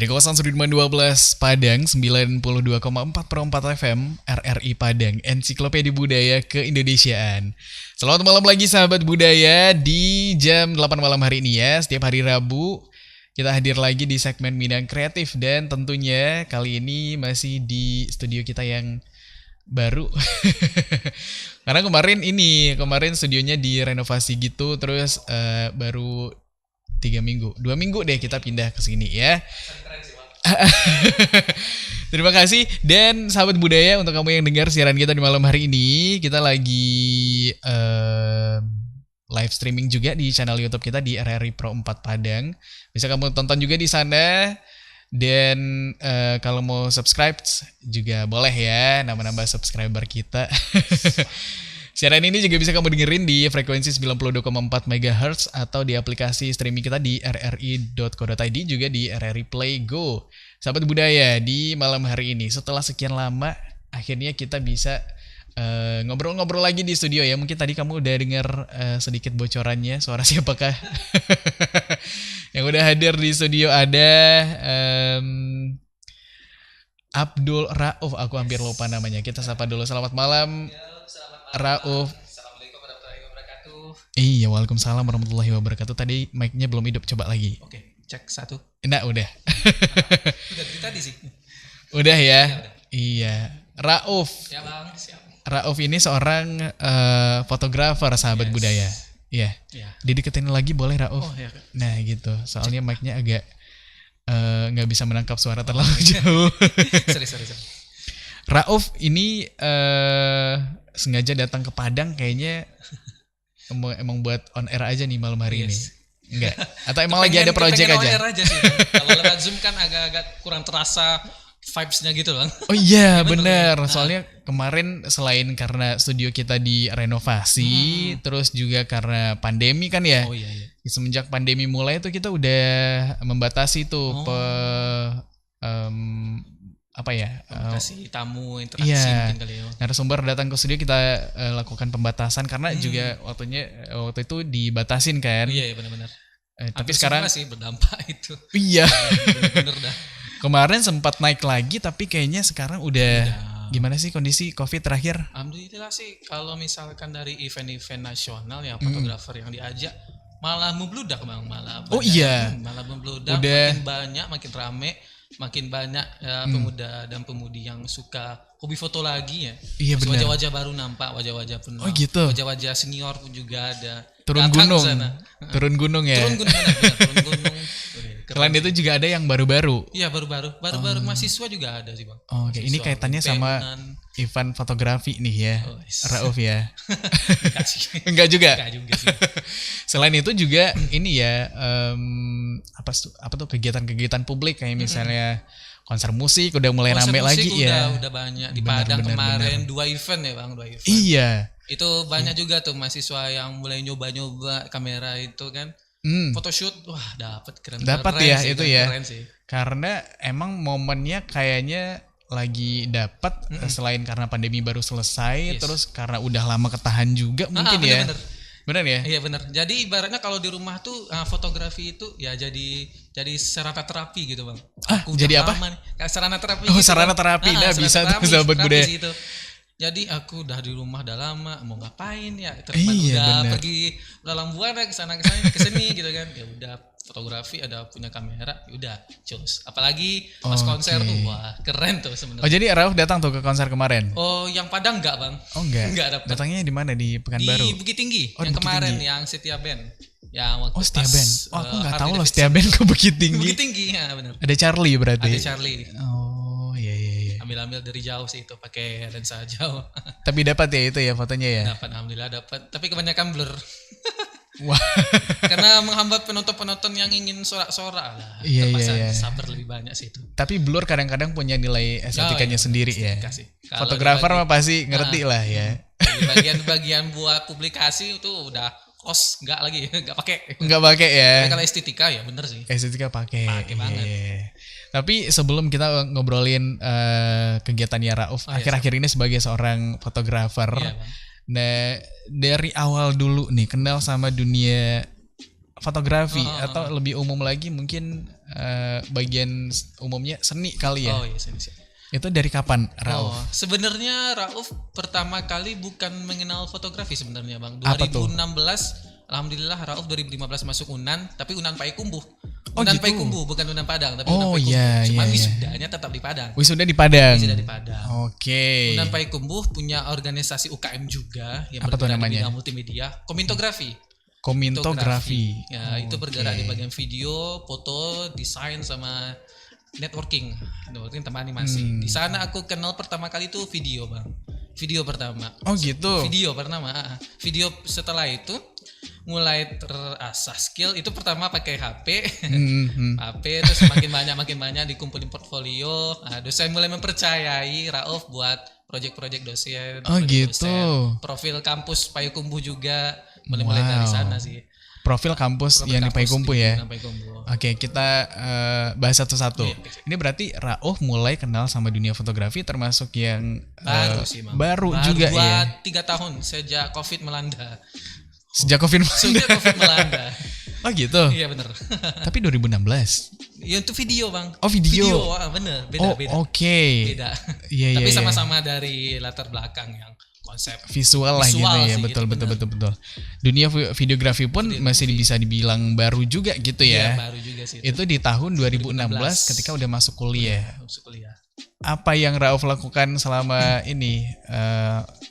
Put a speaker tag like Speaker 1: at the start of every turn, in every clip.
Speaker 1: Dari kawasan Sudirman 12 Padang 92,4 FM RRI Padang, Ensiklopedia Budaya Keindonesiaan. Selamat malam lagi sahabat budaya di jam 8 malam hari ini ya. Setiap hari Rabu kita hadir lagi di segmen Minang Kreatif. Dan tentunya kali ini masih di studio kita yang baru. Karena kemarin studionya direnovasi gitu. Terus baru 2 minggu deh kita pindah ke sini ya. Terima kasih. Dan sahabat budaya, untuk kamu yang dengar siaran kita di malam hari ini, kita lagi live streaming juga di channel YouTube kita di RRI Pro 4 Padang. Bisa kamu tonton juga di sana. Dan kalau mau subscribe juga boleh ya, nambah-nambah subscriber kita. Siaran ini juga bisa kamu dengerin di frekuensi 92,4 MHz atau di aplikasi streaming kita di rri.co.id, juga di RRI Play Go. Sahabat budaya, di malam hari ini setelah sekian lama akhirnya kita bisa ngobrol-ngobrol lagi di studio ya. Mungkin tadi kamu udah dengar sedikit bocorannya, suara siapakah yang udah hadir di studio. Ada Abdul Rauf, aku hampir lupa namanya. Kita sapa dulu. Selamat malam. Rauf.
Speaker 2: Assalamualaikum warahmatullahi wabarakatuh.
Speaker 1: Iya, waalaikumsalam warahmatullahi wabarakatuh. Tadi mic-nya belum hidup, coba lagi.
Speaker 2: Oke, cek 1.
Speaker 1: Nah, udah.
Speaker 2: Udah dari tadi sih.
Speaker 1: Udah ya?
Speaker 2: Ya, udah.
Speaker 1: Iya. Rauf.
Speaker 2: Ya bang, siap.
Speaker 1: Rauf ini seorang fotografer sahabat budaya. Iya.
Speaker 2: Ya.
Speaker 1: Dideketin lagi boleh Rauf?
Speaker 2: Oh ya.
Speaker 1: Nah gitu, soalnya mic-nya agak nggak bisa menangkap suara terlalu jauh.
Speaker 2: Sorry.
Speaker 1: Rauf ini sengaja datang ke Padang kayaknya emang buat on air aja nih malam hari ini. Enggak? Atau emang lagi ada project aja?
Speaker 2: On air aja sih. Kalau lewat Zoom kan agak kurang terasa vibes-nya gitu loh.
Speaker 1: Oh iya bener. Soalnya kemarin selain karena studio kita direnovasi, terus juga karena pandemi kan ya.
Speaker 2: Oh iya.
Speaker 1: Semenjak pandemi mulai tuh kita udah membatasi tuh
Speaker 2: Kasih tamu interaksi mungkin kali ya.
Speaker 1: Narasumber datang ke studio kita lakukan pembatasan karena juga waktu itu dibatasin kan.
Speaker 2: Iya benar-benar.
Speaker 1: Tapi sekarang
Speaker 2: sih berdampak itu.
Speaker 1: Iya.
Speaker 2: Bener dah.
Speaker 1: Kemarin sempat naik lagi tapi kayaknya sekarang udah gimana sih kondisi COVID terakhir?
Speaker 2: Alhamdulillah sih kalau misalkan dari event-event nasional ya fotografer yang diajak malah membludak bang, malah membludak, makin banyak, makin rame, makin banyak pemuda dan pemudi yang suka hobi foto lagi ya. Iya benar. Wajah-wajah baru nampak, wajah-wajah pun. Oh gitu. Wajah-wajah senior pun juga ada.
Speaker 1: Turun gunung ya. Turun gunung. Selain itu juga ada yang baru-baru.
Speaker 2: Iya baru-baru mahasiswa juga ada sih bang.
Speaker 1: Oke, ini kaitannya sama event fotografi nih ya, Rauf ya. Enggak juga. Enggak juga sih. Selain itu juga ini ya apa tuh kegiatan-kegiatan publik kayak misalnya konser musik udah mulai rame lagi ya.
Speaker 2: Udah banyak di Padang kemarin 2 event ya bang, 2 event.
Speaker 1: Iya.
Speaker 2: Itu banyak juga tuh mahasiswa yang mulai nyoba-nyoba kamera itu kan. Photoshoot, wah keren
Speaker 1: ya
Speaker 2: sih,
Speaker 1: itu ya.
Speaker 2: Keren sih.
Speaker 1: Karena emang momennya kayaknya lagi dapat selain karena pandemi baru selesai, terus karena udah lama ketahan juga mungkin ya. Bener ya? Iya
Speaker 2: bener. Jadi ibaratnya kalau di rumah tuh fotografi itu ya jadi sarana terapi gitu bang.
Speaker 1: Jadi apa?
Speaker 2: Sarana terapi.
Speaker 1: Oh gitu, sarana terapi. Nah bisa tuh sahabat budaya.
Speaker 2: Jadi aku udah di rumah udah lama, mau ngapain ya? Udah pergi dalam buana ke sana ke sini gitu kan. Ya udah fotografi, ada punya kamera, ya udah cus. Apalagi pas konser tuh wah keren tuh sebenarnya.
Speaker 1: Oh jadi Rauf datang tuh ke konser kemarin?
Speaker 2: Oh yang Padang enggak bang?
Speaker 1: Oh enggak.
Speaker 2: Enggak dapet.
Speaker 1: Datangnya di mana, di Pekanbaru?
Speaker 2: Di Bukit Tinggi. Yang kemarin yang Setia Band. Yang waktu
Speaker 1: Setia Band. Oh aku nggak tahu loh Setia Band ke Bukit Tinggi.
Speaker 2: Bukit Tinggi ya benar.
Speaker 1: Ada Charlie berarti.
Speaker 2: Ada Charlie.
Speaker 1: Oh iya.
Speaker 2: Ambil dari jauh sih itu pakai lensa jauh.
Speaker 1: Tapi dapat ya itu ya fotonya ya?
Speaker 2: Dapat, alhamdulillah dapat. Tapi kebanyakan blur.
Speaker 1: Wah.
Speaker 2: Karena menghambat penonton-penonton yang ingin sorak-sorak lah.
Speaker 1: Iya.
Speaker 2: Sabar lebih banyak sih itu.
Speaker 1: Tapi blur kadang-kadang punya nilai estetikanya sendiri ya. Fotografer mah pasti ngerti lah ya.
Speaker 2: Bagian buat publikasi itu udah kos enggak pakai
Speaker 1: ya.
Speaker 2: Tapi kalau estetika ya bener sih.
Speaker 1: Estetika pakai
Speaker 2: banget.
Speaker 1: Tapi sebelum kita ngobrolin kegiatannya Rauf akhir-akhir ini sebagai seorang fotografer, nah dari awal dulu nih kenal sama dunia fotografi atau lebih umum lagi mungkin bagian umumnya seni kali ya.
Speaker 2: Oh iya, seni.
Speaker 1: Itu dari kapan, Rauf?
Speaker 2: Sebenarnya Rauf pertama kali bukan mengenal fotografi sebenarnya, Bang. 2016
Speaker 1: Apa tuh?
Speaker 2: Alhamdulillah Rauf 2015 masuk Unan, tapi Unan Payakumbuh.
Speaker 1: Oh,
Speaker 2: Unan
Speaker 1: gitu?
Speaker 2: Payakumbuh bukan Unan Padang, tapi
Speaker 1: Oh,
Speaker 2: Unan Payakumbuh.
Speaker 1: iya,
Speaker 2: Cuma
Speaker 1: iya.
Speaker 2: wisudanya tetap di Padang.
Speaker 1: Wisuda di Padang.
Speaker 2: Wisuda di Padang.
Speaker 1: Oke.
Speaker 2: Unan Payakumbuh punya organisasi UKM juga yang
Speaker 1: Apa tuh
Speaker 2: bergerak di
Speaker 1: namanya?
Speaker 2: bidang multimedia, Komintografi.
Speaker 1: Komintografi.
Speaker 2: Ya, itu bergerak di bagian video, foto, desain sama networking teman animasi. Di sana aku kenal pertama kali itu video, Bang. Video pertama.
Speaker 1: Oh gitu.
Speaker 2: Video pertama. Video setelah itu mulai terasah skill itu pertama pakai HP. HP terus makin banyak dikumpulin portfolio. Nah, dosen mulai mempercayai Rauf buat project-project dosen.
Speaker 1: Oh gitu.
Speaker 2: Dosen. Profil kampus Payakumbuh juga mulai dari sana sih.
Speaker 1: Profil kampus yang di Payakumbuh ya.
Speaker 2: Payakumbuh.
Speaker 1: Oke, kita bahas satu-satu. Ini berarti Rauf mulai kenal sama dunia fotografi termasuk yang
Speaker 2: baru sih, Bang.
Speaker 1: Baru juga ya.
Speaker 2: 3 tahun sejak COVID melanda.
Speaker 1: Sejak COVID
Speaker 2: melanda.
Speaker 1: Oh gitu.
Speaker 2: Iya bener.
Speaker 1: Tapi 2016.
Speaker 2: Ya itu video, Bang.
Speaker 1: Oh video.
Speaker 2: Bener. Beda.
Speaker 1: Oke.
Speaker 2: Beda.
Speaker 1: Iya.
Speaker 2: Tapi sama-sama dari latar belakang yang konsep
Speaker 1: visual lah gitu ya.
Speaker 2: sih,
Speaker 1: Betul. Dunia videografi pun masih bisa dibilang baru juga gitu ya.
Speaker 2: Iya, baru juga sih.
Speaker 1: Itu di tahun 2016 ketika udah masuk kuliah.
Speaker 2: Kuliah.
Speaker 1: Apa yang Rauf lakukan selama ini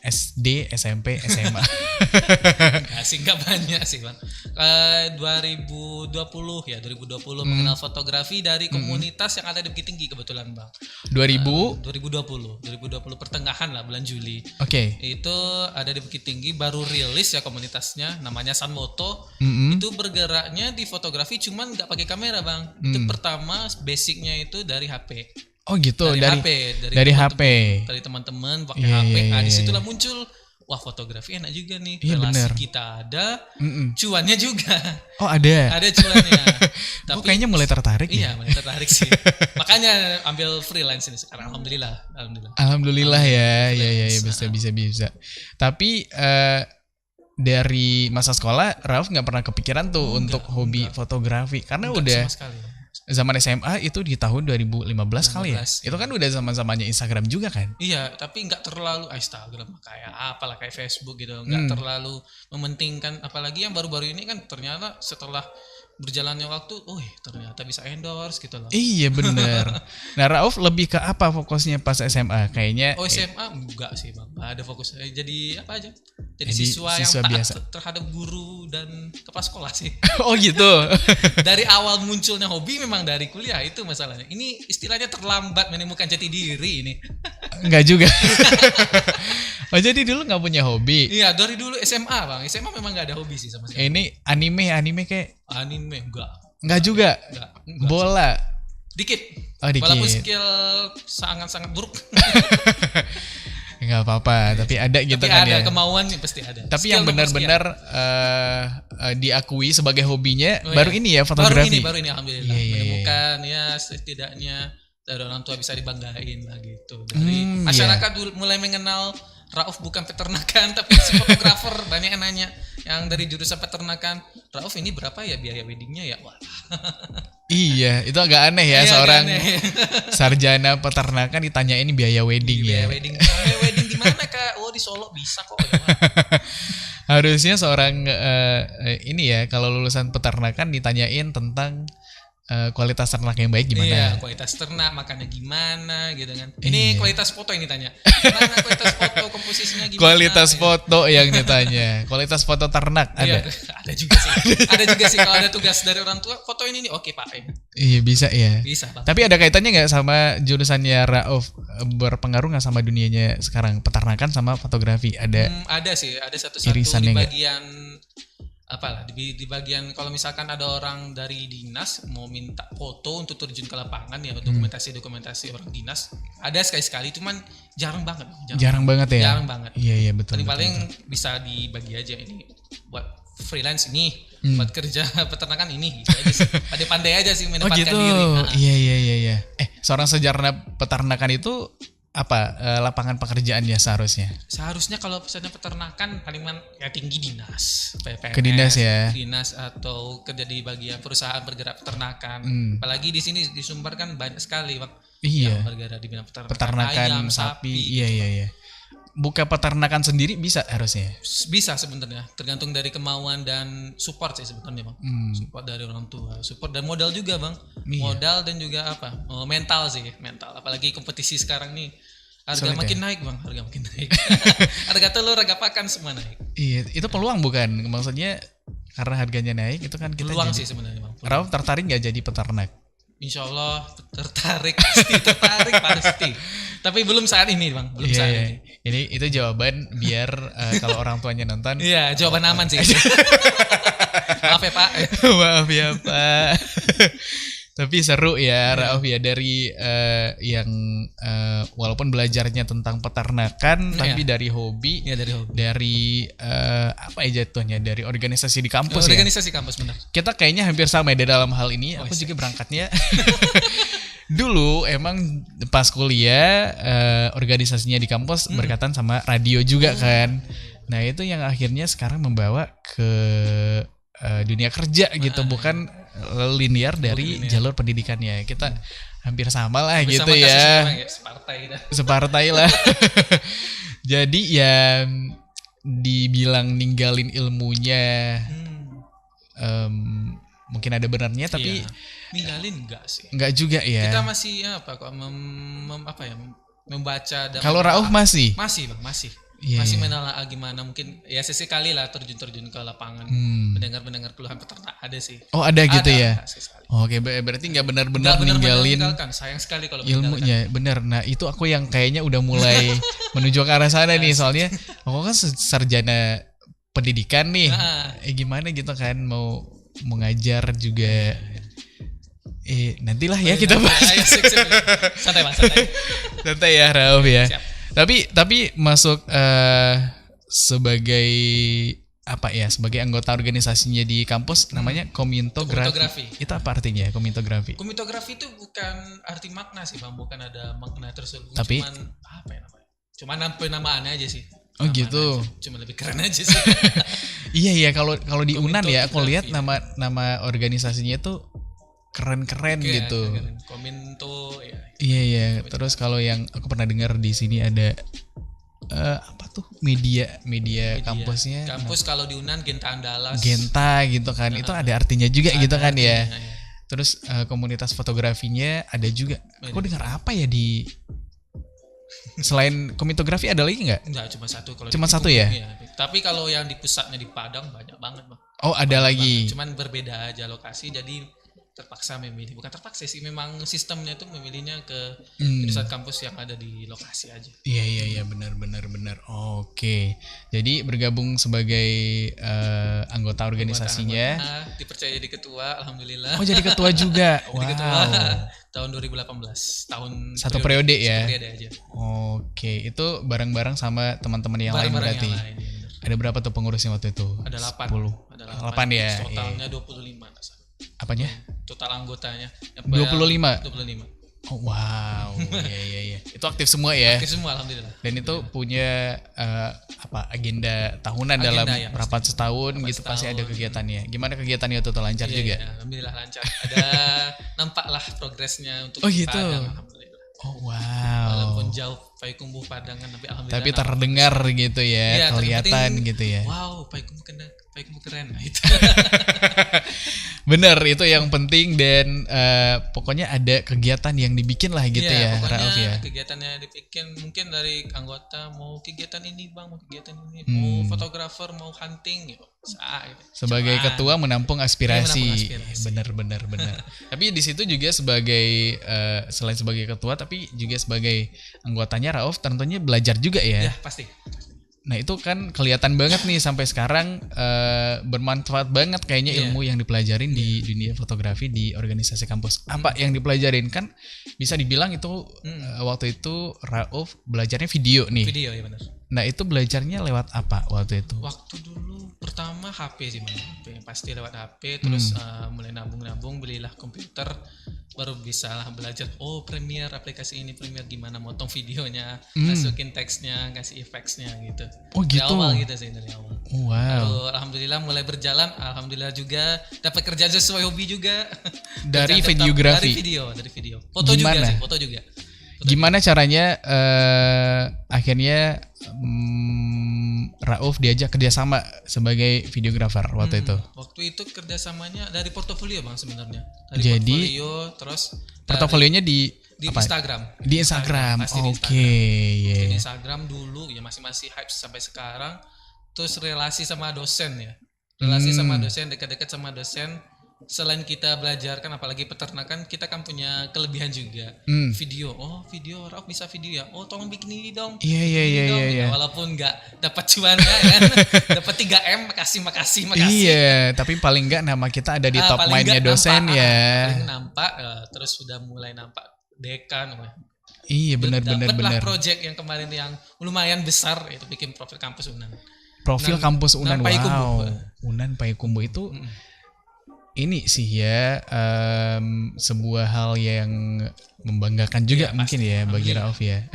Speaker 1: SD, SMP, SMA?
Speaker 2: Enggak banyak sih, Bang. 2020 mengenal fotografi dari komunitas yang ada di Bukit Tinggi kebetulan, Bang. 2020 pertengahan lah, bulan Juli.
Speaker 1: Oke.
Speaker 2: Itu ada di Bukit Tinggi, baru rilis ya komunitasnya, namanya Sanmoto. Itu bergeraknya di fotografi cuman nggak pakai kamera, Bang. Itu pertama basicnya itu dari HP.
Speaker 1: Oh gitu, dari HP.
Speaker 2: Dari teman-teman pakai HP. Nah, disitulah muncul, wah fotografi enak juga nih.
Speaker 1: Iya,
Speaker 2: relasi
Speaker 1: bener.
Speaker 2: kita ada, cuannya juga.
Speaker 1: Oh ada.
Speaker 2: Ada cuannya.
Speaker 1: Tapi kayaknya mulai tertarik.
Speaker 2: Iya, mulai tertarik sih. Makanya ambil freelance ini sekarang.
Speaker 1: Alhamdulillah ya. Ya bisa. Tapi dari masa sekolah Rauf nggak pernah kepikiran tuh untuk hobi fotografi karena udah
Speaker 2: sama sekali.
Speaker 1: Zaman SMA itu di tahun 2015 kali ya. Itu kan udah zaman-zamannya Instagram juga kan?
Speaker 2: Iya, tapi nggak terlalu Instagram kayak apalah kayak Facebook gitu. Nggak terlalu mementingkan, apalagi yang baru-baru ini kan ternyata setelah berjalannya waktu, ternyata bisa endorse gitu loh.
Speaker 1: Iya bener. Nah Rauf lebih ke apa fokusnya pas SMA? Kayaknya
Speaker 2: SMA enggak sih, Bang. Ada fokus jadi apa aja? Jadi siswa yang taat biasa terhadap guru dan kepala sekolah sih.
Speaker 1: Oh gitu.
Speaker 2: Dari awal munculnya hobi memang dari kuliah, itu masalahnya. Ini istilahnya terlambat menemukan jati diri ini.
Speaker 1: Enggak juga. Oh jadi dulu nggak punya hobi?
Speaker 2: Iya, dari dulu SMA, Bang. SMA memang nggak ada hobi sih sama sekali.
Speaker 1: Ini anime kayak?
Speaker 2: Anime
Speaker 1: Enggak juga.
Speaker 2: Enggak.
Speaker 1: Bola.
Speaker 2: Dikit.
Speaker 1: Oh, dikit.
Speaker 2: Walaupun skill sangat-sangat buruk.
Speaker 1: Enggak apa-apa, tapi ada gitu
Speaker 2: tapi
Speaker 1: kan
Speaker 2: ada,
Speaker 1: ya.
Speaker 2: kemauan pasti ada.
Speaker 1: Tapi skill yang benar-benar diakui sebagai hobinya baru ini ya fotografi.
Speaker 2: Baru ini alhamdulillah. Menemukan ya setidaknya dari orang tua bisa dibanggain lah gitu. Dari masyarakat mulai mengenal Rauf bukan peternakan tapi si fotografer. Banyak yang nanya yang dari jurusan peternakan, Rauf ini berapa ya biaya weddingnya ya? Wah.
Speaker 1: Iya, itu agak aneh ya, seorang sarjana peternakan ditanyain biaya wedding ya.
Speaker 2: Biaya wedding di mana, Kak? Oh, di Solo bisa kok.
Speaker 1: Harusnya seorang ini ya, kalau lulusan peternakan ditanyain tentang kualitas ternak yang baik gimana?
Speaker 2: Iya, kualitas ternak, makannya gimana gitu kan. Ini kualitas foto yang ditanya. Gimana kualitas foto, komposisinya gimana?
Speaker 1: Kualitas foto yang ditanya. Kualitas foto ternak ada?
Speaker 2: Iya, ada juga sih. Ada juga sih kalau ada tugas dari orang tua, foto ini nih, oke Pak.
Speaker 1: Iya bisa ya.
Speaker 2: Bisa Pak.
Speaker 1: Tapi ada kaitannya nggak sama jurusannya Rauf? Berpengaruh nggak sama dunianya sekarang peternakan sama fotografi?
Speaker 2: Ada sih, ada satu-satu di bagian apalah di bagian kalau misalkan ada orang dari dinas mau minta foto untuk terjun ke lapangan ya, dokumentasi orang dinas ada sekali-sekali, cuman jarang banget ya.
Speaker 1: Jarang
Speaker 2: banget.
Speaker 1: Iya betul.
Speaker 2: Paling bisa dibagi aja, ini buat freelance ini, buat kerja peternakan ini gitu aja sih. Pandai-pandai aja sih menempatkan diri.
Speaker 1: Iya. Seorang sarjana peternakan itu lapangan pekerjaannya seharusnya?
Speaker 2: Seharusnya kalau misalnya peternakan paling ya tinggi dinas, PPNS,
Speaker 1: ke dinas ya.
Speaker 2: Dinas atau kerja di bagian perusahaan bergerak peternakan. Apalagi di sini di Sumbar kan banyak sekali Bang.
Speaker 1: Iya.
Speaker 2: Yang bergerak di bidang
Speaker 1: peternakan ayam, sapi. Iya. Buka peternakan sendiri bisa harusnya.
Speaker 2: Bisa sebenarnya, tergantung dari kemauan dan support sih sebenarnya Bang. Support dari orang tua, support dan modal juga Bang. Iya. Modal dan juga mental sih, mental. Apalagi kompetisi sekarang nih. Harga makin naik Bang, harga makin naik. Harga telur, harga pakan semua naik.
Speaker 1: Iya, itu peluang bukan? Maksudnya karena harganya naik itu kan kita
Speaker 2: peluang sih sebenarnya Bang.
Speaker 1: Rauf tertarik nggak jadi peternak?
Speaker 2: Insya Allah tertarik pasti. Tapi belum saat ini Bang, belum saat ini.
Speaker 1: Ini itu jawaban biar kalau orang tuanya nonton.
Speaker 2: Iya, jawaban aman sih. Maaf ya Pak.
Speaker 1: Maaf ya Pak. Tapi seru ya Rauf ya, dari yang walaupun belajarnya tentang peternakan tapi dari hobi.
Speaker 2: Ya, dari hobi.
Speaker 1: Dari apa ya jatuhnya, dari organisasi di kampus ya.
Speaker 2: Organisasi kampus benar.
Speaker 1: Kita kayaknya hampir sama ya dalam hal ini. Aku juga berangkatnya dulu emang pas kuliah organisasinya di kampus berkaitan sama radio juga kan. Nah itu yang akhirnya sekarang membawa ke dunia kerja gitu, bukan linear dari jalur pendidikannya. Kita hampir sama lah gitu ya. Separtai lah. Jadi ya dibilang ninggalin ilmunya mungkin ada benarnya, tapi
Speaker 2: ninggalin enggak sih?
Speaker 1: Enggak juga ya.
Speaker 2: Kita masih membaca.
Speaker 1: Kalau Rauf masih
Speaker 2: Bang, masih. Masih menelaah gimana mungkin ya sesekali lah terjun ke lapangan, mendengar keluhan peternak ada sih.
Speaker 1: Oh ada gitu ya. Oke, berarti nggak benar-benar ninggalin
Speaker 2: sayang sekali kalau
Speaker 1: ilmunya. Bener. Nah itu aku yang kayaknya udah mulai menuju ke arah sana nih, soalnya aku kan sarjana pendidikan nih. Gimana gitu kan mau mengajar juga. Nantilah ya kita bahas.
Speaker 2: Santai Mas,
Speaker 1: santai ya Rauf ya. Siap. Tapi masuk sebagai sebagai anggota organisasinya di kampus namanya komitografi. Itu apa artinya komitografi?
Speaker 2: Komitografi itu bukan arti makna sih Bang, bukan ada makna tersebut.
Speaker 1: Tapi
Speaker 2: cuman penamaannya aja sih.
Speaker 1: Oh gitu.
Speaker 2: Cuma lebih keren aja sih.
Speaker 1: Iya kalau di Unan ya aku lihat nama organisasinya tuh keren-keren gitu.
Speaker 2: Kominto ya.
Speaker 1: Iya. Terus kalau yang aku pernah dengar di sini ada media kampusnya.
Speaker 2: Kampus kalau di Unan Genta Andalas.
Speaker 1: Genta gitu kan. Itu ada artinya juga gitu kan ya. Terus komunitas fotografinya ada juga. Aku dengar apa ya di selain komitografi ada lagi nggak?
Speaker 2: Enggak, cuma satu.
Speaker 1: Cuma satu ya?
Speaker 2: Iya. Tapi kalau yang di pusatnya di Padang banyak banget Bang.
Speaker 1: Oh ada lagi.
Speaker 2: Cuman berbeda aja lokasi, jadi terpaksa memilih, bukan terpaksa sih, memang sistemnya itu memilihnya ke pusat kampus yang ada di lokasi aja.
Speaker 1: Iya benar. Oke, jadi bergabung sebagai anggota organisasinya.
Speaker 2: Dipercaya jadi ketua, alhamdulillah.
Speaker 1: Oh jadi ketua juga.
Speaker 2: Jadi ketua tahun 2018, tahun
Speaker 1: satu periode ya.
Speaker 2: Periode aja.
Speaker 1: Oke, itu bareng-bareng sama teman-teman yang lain berarti.
Speaker 2: Yang lain, ya,
Speaker 1: ada berapa tuh pengurusnya waktu itu?
Speaker 2: Ada 8.
Speaker 1: 10. 8 ya.
Speaker 2: Totalnya 25.
Speaker 1: Apanya?
Speaker 2: Total anggotanya
Speaker 1: 25. Oh wow. Iya. Itu aktif semua ya.
Speaker 2: Aktif semua alhamdulillah.
Speaker 1: Dan itu punya agenda tahunan dalam rapat setahun gitu, pasti ada kegiatannya. Gimana kegiatannya itu lancar juga?
Speaker 2: Iya, alhamdulillah lancar. Ada nampaklah progresnya untuk
Speaker 1: gitu.
Speaker 2: Padang, alhamdulillah.
Speaker 1: Oh wow.
Speaker 2: Walaupun jauh Payakumbuh Padangan tapi alhamdulillah.
Speaker 1: Tapi terdengar gitu ya, kelihatan gitu ya.
Speaker 2: Wow, Payakumbuh keren. Nah, itu.
Speaker 1: Bener, itu yang penting. Dan pokoknya ada kegiatan yang dibikin lah gitu ya Rauf ya.
Speaker 2: Kegiatannya dibikin mungkin dari anggota, mau kegiatan ini Bang, mau kegiatan ini, mau fotografer, mau hunting gitu.
Speaker 1: Sebagai ketua menampung aspirasi. Bener. Tapi di situ juga sebagai selain sebagai ketua tapi juga sebagai anggotanya Rauf tentunya belajar juga ya.
Speaker 2: Ya pasti.
Speaker 1: Nah itu kan kelihatan banget nih sampai sekarang bermanfaat banget kayaknya ilmu yang dipelajarin di dunia fotografi di organisasi kampus. Apa yang dipelajarin? Kan bisa dibilang itu waktu itu Rauf belajarnya video nih.
Speaker 2: Video ya benar.
Speaker 1: Nah itu belajarnya lewat apa waktu itu?
Speaker 2: Waktu dulu pertama HP sih, HP pasti lewat HP, terus mulai nabung belilah komputer, baru bisa lah belajar. Oh Premiere, aplikasi ini Premiere, gimana motong videonya, masukin teksnya, kasih efeknya gitu.
Speaker 1: Oh gitu.
Speaker 2: Dari awal gitu sih, dari awal.
Speaker 1: Wow.
Speaker 2: Lalu alhamdulillah mulai berjalan, alhamdulillah juga dapat kerjaan sesuai hobi juga.
Speaker 1: Dari videografi.
Speaker 2: Dari video. Foto gimana? Juga sih, foto juga.
Speaker 1: Gimana caranya akhirnya Rauf diajak kerjasama sebagai videografer waktu itu?
Speaker 2: Waktu itu kerjasamanya dari portofolio bang sebenarnya.
Speaker 1: Jadi
Speaker 2: portofolio, terus
Speaker 1: portofolionya di apa?
Speaker 2: Instagram.
Speaker 1: Di Instagram. Oke.
Speaker 2: Di Instagram dulu ya masih hype sampai sekarang. Terus relasi sama dosen ya. Relasi sama dosen, dekat-dekat sama dosen. Selain kita belajar kan, apalagi peternakan, kita kan punya kelebihan juga. Video, video, Rauf bisa video ya. Oh tolong bikin ini dong.
Speaker 1: Iya.
Speaker 2: Walaupun nggak dapat cuannya kan, dapat 3M, makasih.
Speaker 1: Iya, tapi paling nggak nama kita ada di top mind-nya dosen nampak, ya.
Speaker 2: Paling nampak, terus sudah mulai nampak dekan.
Speaker 1: Iya benar.
Speaker 2: Project yang kemarin yang lumayan besar itu bikin profil kampus Unan.
Speaker 1: Profil kampus Unan,
Speaker 2: wow.
Speaker 1: Unan Payakumbuh itu. Ini sih ya sebuah hal yang membanggakan juga ya, mungkin ya bagi Rauf ya.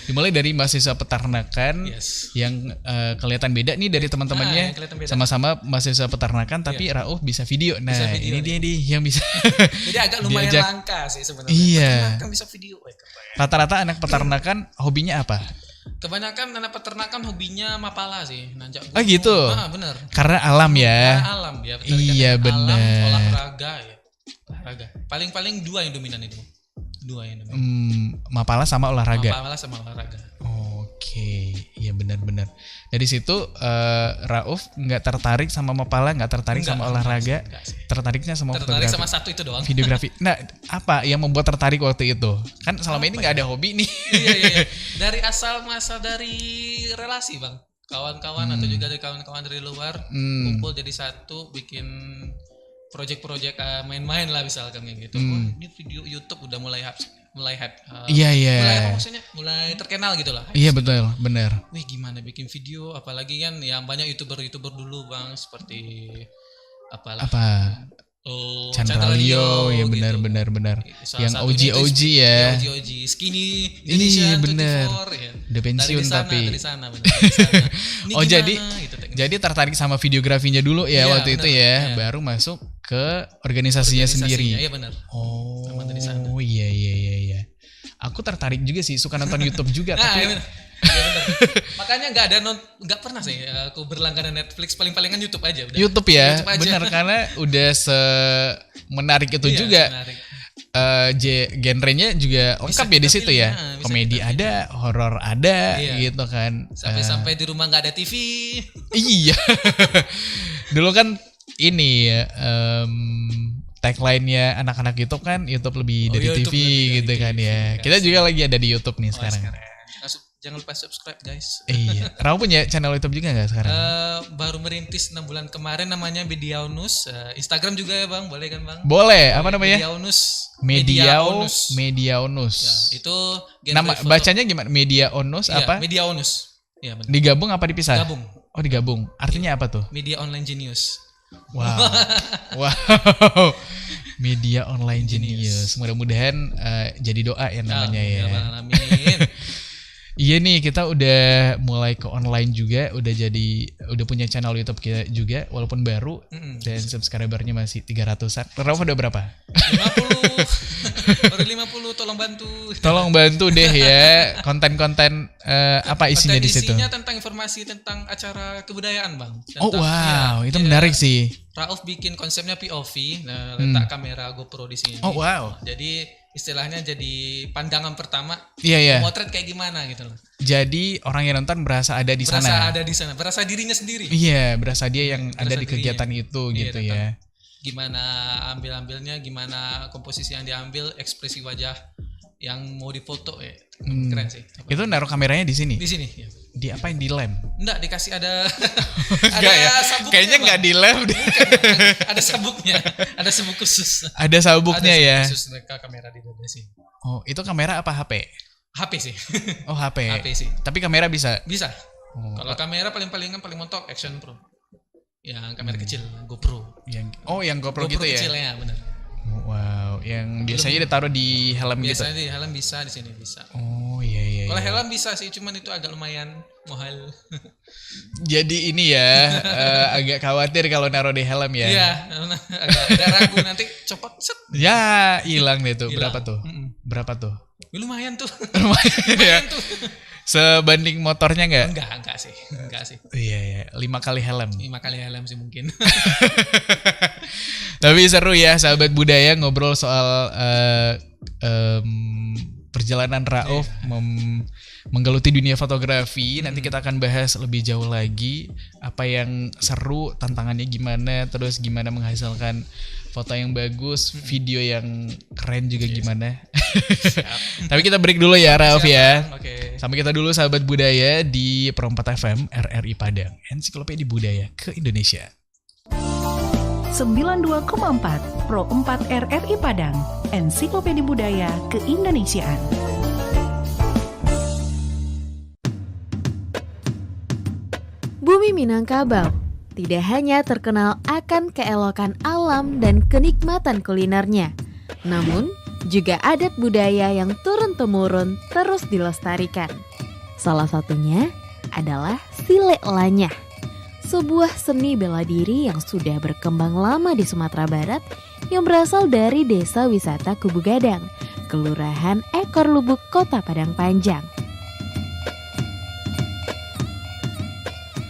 Speaker 1: Dimulai dari mahasiswa peternakan yang kelihatan beda nih dari teman-temannya, sama-sama mahasiswa peternakan tapi Rauf bisa video. Nah bisa video, ini dia nih yang bisa.
Speaker 2: Jadi agak lumayan langka sih sebenarnya.
Speaker 1: Iya.
Speaker 2: Peternakan bisa video.
Speaker 1: Rata-rata anak peternakan hobinya apa?
Speaker 2: Kebanyakan anak peternakan hobinya mapala sih, nanjak gunung.
Speaker 1: Oh gitu.
Speaker 2: Bener.
Speaker 1: Karena alam ya.
Speaker 2: Karena alam ya.
Speaker 1: Iya benar.
Speaker 2: Olahraga ya. Olahraga. Paling dua yang dominan itu.
Speaker 1: Mapala sama olahraga.
Speaker 2: Mapala sama olahraga.
Speaker 1: Oke, iya benar-benar. Dari situ Rauf nggak tertarik sama mapala, nggak tertarik sama olahraga, tertariknya sama
Speaker 2: tertarik
Speaker 1: fotografi.
Speaker 2: Sama satu itu doang.
Speaker 1: Videografi. Nah, apa yang membuat tertarik waktu itu? Kan selama ini nggak ada hobi nih.
Speaker 2: Iya. Dari dari relasi bang, kawan-kawan atau juga dari kawan-kawan dari luar kumpul jadi satu, bikin project-project main-main lah misalkan kayak gitu. Ini video YouTube udah mulai hype.
Speaker 1: Iya.
Speaker 2: Mulai terkenal gitu lah.
Speaker 1: Iya betul, benar.
Speaker 2: Wih gimana bikin video, apalagi kan yang banyak youtuber dulu bang seperti
Speaker 1: apa? Chandralio ya benar. Yang OG ya.
Speaker 2: OG Skinny Indonesia
Speaker 1: bener.
Speaker 2: 24 ya.
Speaker 1: Udah pensiun tapi.
Speaker 2: Dari sana.
Speaker 1: Oh gimana, jadi tertarik sama videografinya dulu ya waktu itu ya, baru masuk ke organisasinya sendiri.
Speaker 2: Iya benar.
Speaker 1: Oh iya. Aku tertarik juga sih, suka nonton YouTube juga tapi.
Speaker 2: Iya benar. Makanya nggak pernah sih aku berlangganan Netflix, paling-palingan YouTube aja udah.
Speaker 1: YouTube ya. Benar karena udah menarik itu juga.
Speaker 2: Menarik.
Speaker 1: Genrenya juga lengkap ya di situ ya. Komedi ada, horor ada gitu kan.
Speaker 2: Sampai di rumah nggak ada TV.
Speaker 1: Iya. Dulu kan ini tagline-nya anak-anak YouTube kan, YouTube lebih dari TV gitu kan ya. Kita juga lagi ada di YouTube nih sekarang.
Speaker 2: Jangan lupa subscribe guys.
Speaker 1: Iya. Rauf punya channel YouTube juga nggak sekarang?
Speaker 2: Baru merintis 6 bulan kemarin, namanya Mediaunus. Instagram juga ya bang, boleh kan bang?
Speaker 1: Boleh. Apa namanya?
Speaker 2: Mediaunus.
Speaker 1: Mediaunus.
Speaker 2: Ya, itu
Speaker 1: nama foto. Bacanya gimana? Mediaunus apa?
Speaker 2: Mediaunus. Ya, benar.
Speaker 1: Digabung apa dipisah?
Speaker 2: Gabung.
Speaker 1: Oh digabung. Artinya apa tuh?
Speaker 2: Media Online Genius.
Speaker 1: Wow. Media Online Genius. Mudah-mudahan jadi doa ya namanya ya.
Speaker 2: Amin.
Speaker 1: Iya nih, kita udah mulai ke online juga, udah punya channel YouTube kita juga, walaupun baru dan subscribernya masih 300-an. Rauf udah berapa?
Speaker 2: 50. Baru 50, tolong bantu.
Speaker 1: Tolong bantu deh ya. Konten-konten apa isinya di situ?
Speaker 2: Isinya tentang informasi tentang acara kebudayaan, Bang.
Speaker 1: Itu menarik sih.
Speaker 2: Rauf bikin konsepnya POV, letak kamera GoPro di sini.
Speaker 1: Oh wow.
Speaker 2: Jadi istilahnya jadi pandangan pertama, motret kayak gimana gitu loh.
Speaker 1: Jadi orang yang nonton berasa ada di sana.
Speaker 2: Berasa dirinya sendiri.
Speaker 1: Iya, berasa dia yang ada di kegiatan itu gitu ya.
Speaker 2: Gimana ambil-ambilnya, gimana komposisi yang diambil, ekspresi wajah yang mau difoto keren sih.
Speaker 1: Itu naruh kameranya di sini.
Speaker 2: Di sini. Ya.
Speaker 1: Di apa yang di lem?
Speaker 2: Enggak, dikasih ada sabuknya.
Speaker 1: Kayaknya enggak di lem deh.
Speaker 2: Ada sabuknya, ada sabuk khusus.
Speaker 1: Ada sabuknya ya.
Speaker 2: Khusus mereka kamera di sini.
Speaker 1: Oh, itu kamera apa HP?
Speaker 2: HP sih.
Speaker 1: Oh HP.
Speaker 2: HP sih.
Speaker 1: Tapi kamera bisa?
Speaker 2: Bisa. Kalau kamera paling mentok Action Pro. Yang kamera kecil, GoPro.
Speaker 1: Yang GoPro gitu ya?
Speaker 2: Kecil ya, benar.
Speaker 1: Wow, yang biasanya ditaruh di helm gitu?
Speaker 2: Biasanya di helm bisa, di sini bisa.
Speaker 1: Oh iya.
Speaker 2: Kalau helm bisa sih, cuman itu agak lumayan mahal.
Speaker 1: Jadi ini ya, agak khawatir kalau naruh di helm ya?
Speaker 2: Iya, agak ragu nanti copot set.
Speaker 1: Ya, hilang deh tuh. Berapa tuh? Berapa tuh?
Speaker 2: Lumayan tuh.
Speaker 1: Lumayan tuh. Sebanding motornya nggak?
Speaker 2: Enggak sih.
Speaker 1: Iya. 5 kali helm.
Speaker 2: 5 kali helm sih mungkin.
Speaker 1: Tapi seru ya sahabat budaya ngobrol soal perjalanan Rauf menggeluti dunia fotografi. Nanti kita akan bahas lebih jauh lagi apa yang seru, tantangannya gimana, terus gimana menghasilkan foto yang bagus, video yang keren juga gimana. Tapi kita break dulu ya Rauf ya.
Speaker 2: Okay.
Speaker 1: Sampai kita dulu sahabat budaya di Pro 4 FM RRI Padang, Ensiklopedia Budaya ke Indonesia.
Speaker 3: 92,4 Pro 4 RRI Padang, Ensiklopedia Budaya Keindonesiaan.
Speaker 4: Bumi Minangkabau tidak hanya terkenal akan keelokan alam dan kenikmatan kulinernya, namun juga adat budaya yang turun-temurun terus dilestarikan. Salah satunya adalah Silek Lanyah, sebuah seni bela diri yang sudah berkembang lama di Sumatera Barat yang berasal dari Desa Wisata Kubu Gadang, Kelurahan Ekor Lubuk, Kota Padang Panjang.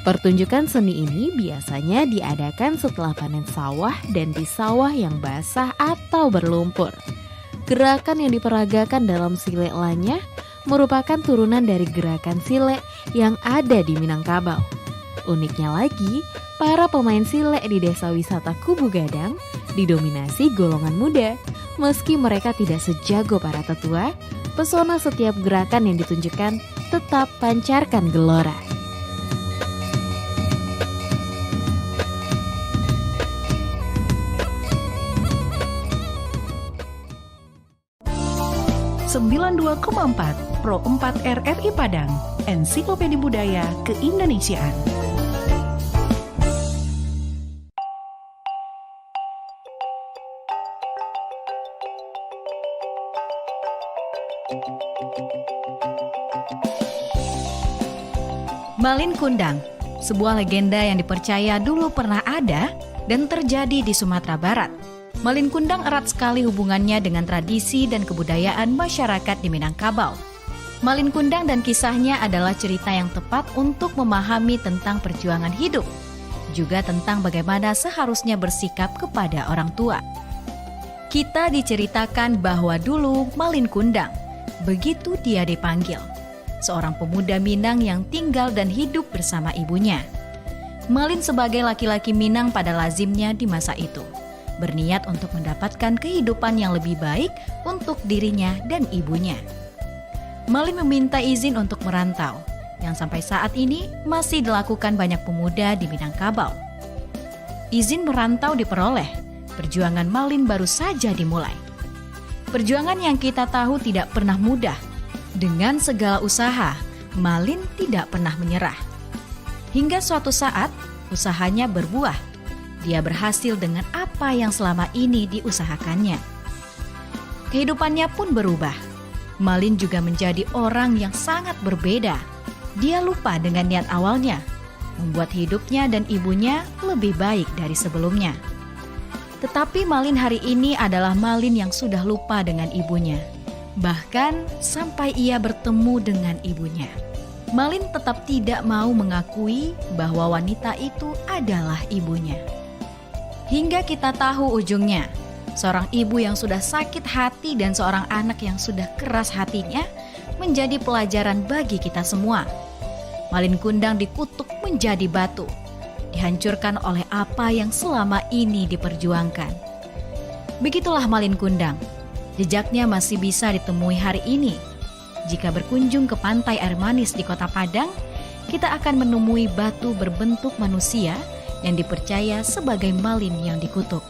Speaker 4: Pertunjukan seni ini biasanya diadakan setelah panen sawah dan di sawah yang basah atau berlumpur. Gerakan yang diperagakan dalam Silek Lanyah merupakan turunan dari gerakan silek yang ada di Minangkabau. Uniknya lagi, para pemain silek di Desa Wisata Kubu Gadang didominasi golongan muda. Meski mereka tidak sejago para tetua, pesona setiap gerakan yang ditunjukkan tetap pancarkan gelora.
Speaker 3: Sembilan 92,4 Pro 4 RRI Padang, Ensiklopedia Budaya Keindonesiaan.
Speaker 5: Malin Kundang, sebuah legenda yang dipercaya dulu pernah ada dan terjadi di Sumatera Barat. Malin Kundang erat sekali hubungannya dengan tradisi dan kebudayaan masyarakat di Minangkabau. Malin Kundang dan kisahnya adalah cerita yang tepat untuk memahami tentang perjuangan hidup, juga tentang bagaimana seharusnya bersikap kepada orang tua. Kita diceritakan bahwa dulu Malin Kundang, begitu dia dipanggil, seorang pemuda Minang yang tinggal dan hidup bersama ibunya. Malin sebagai laki-laki Minang pada lazimnya di masa itu, berniat untuk mendapatkan kehidupan yang lebih baik untuk dirinya dan ibunya. Malin meminta izin untuk merantau, yang sampai saat ini masih dilakukan banyak pemuda di Minangkabau. Izin merantau diperoleh, perjuangan Malin baru saja dimulai. Perjuangan yang kita tahu tidak pernah mudah. Dengan segala usaha, Malin tidak pernah menyerah. Hingga suatu saat, usahanya berbuah. Dia berhasil dengan apa yang selama ini diusahakannya. Kehidupannya pun berubah. Malin juga menjadi orang yang sangat berbeda. Dia lupa dengan niat awalnya, membuat hidupnya dan ibunya lebih baik dari sebelumnya. Tetapi Malin hari ini adalah Malin yang sudah lupa dengan ibunya. Bahkan sampai ia bertemu dengan ibunya, Malin tetap tidak mau mengakui bahwa wanita itu adalah ibunya. Hingga kita tahu ujungnya, seorang ibu yang sudah sakit hati dan seorang anak yang sudah keras hatinya menjadi pelajaran bagi kita semua. Malin Kundang dikutuk menjadi batu, dihancurkan oleh apa yang selama ini diperjuangkan. Begitulah Malin Kundang, jejaknya masih bisa ditemui hari ini. Jika berkunjung ke pantai air manis di Kota Padang, kita akan menemui batu berbentuk manusia yang dipercaya sebagai Malin yang dikutuk.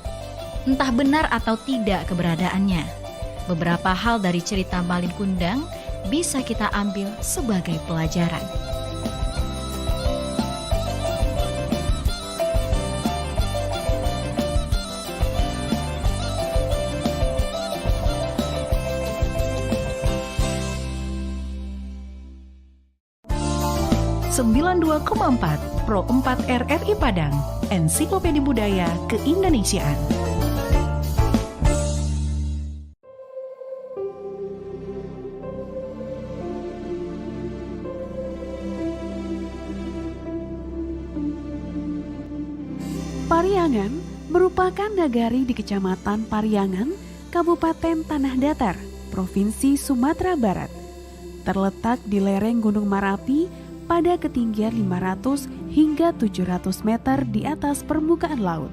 Speaker 5: Entah benar atau tidak keberadaannya, beberapa hal dari cerita Malin Kundang bisa kita ambil sebagai pelajaran.
Speaker 3: ...92,4 Pro 4 RRI Padang, Ensiklopedia Budaya Keindonesiaan. Pariangan merupakan nagari di Kecamatan Pariangan, Kabupaten Tanah Datar, Provinsi Sumatera Barat. Terletak di lereng Gunung Marapi pada ketinggian 500 hingga 700 meter di atas permukaan laut.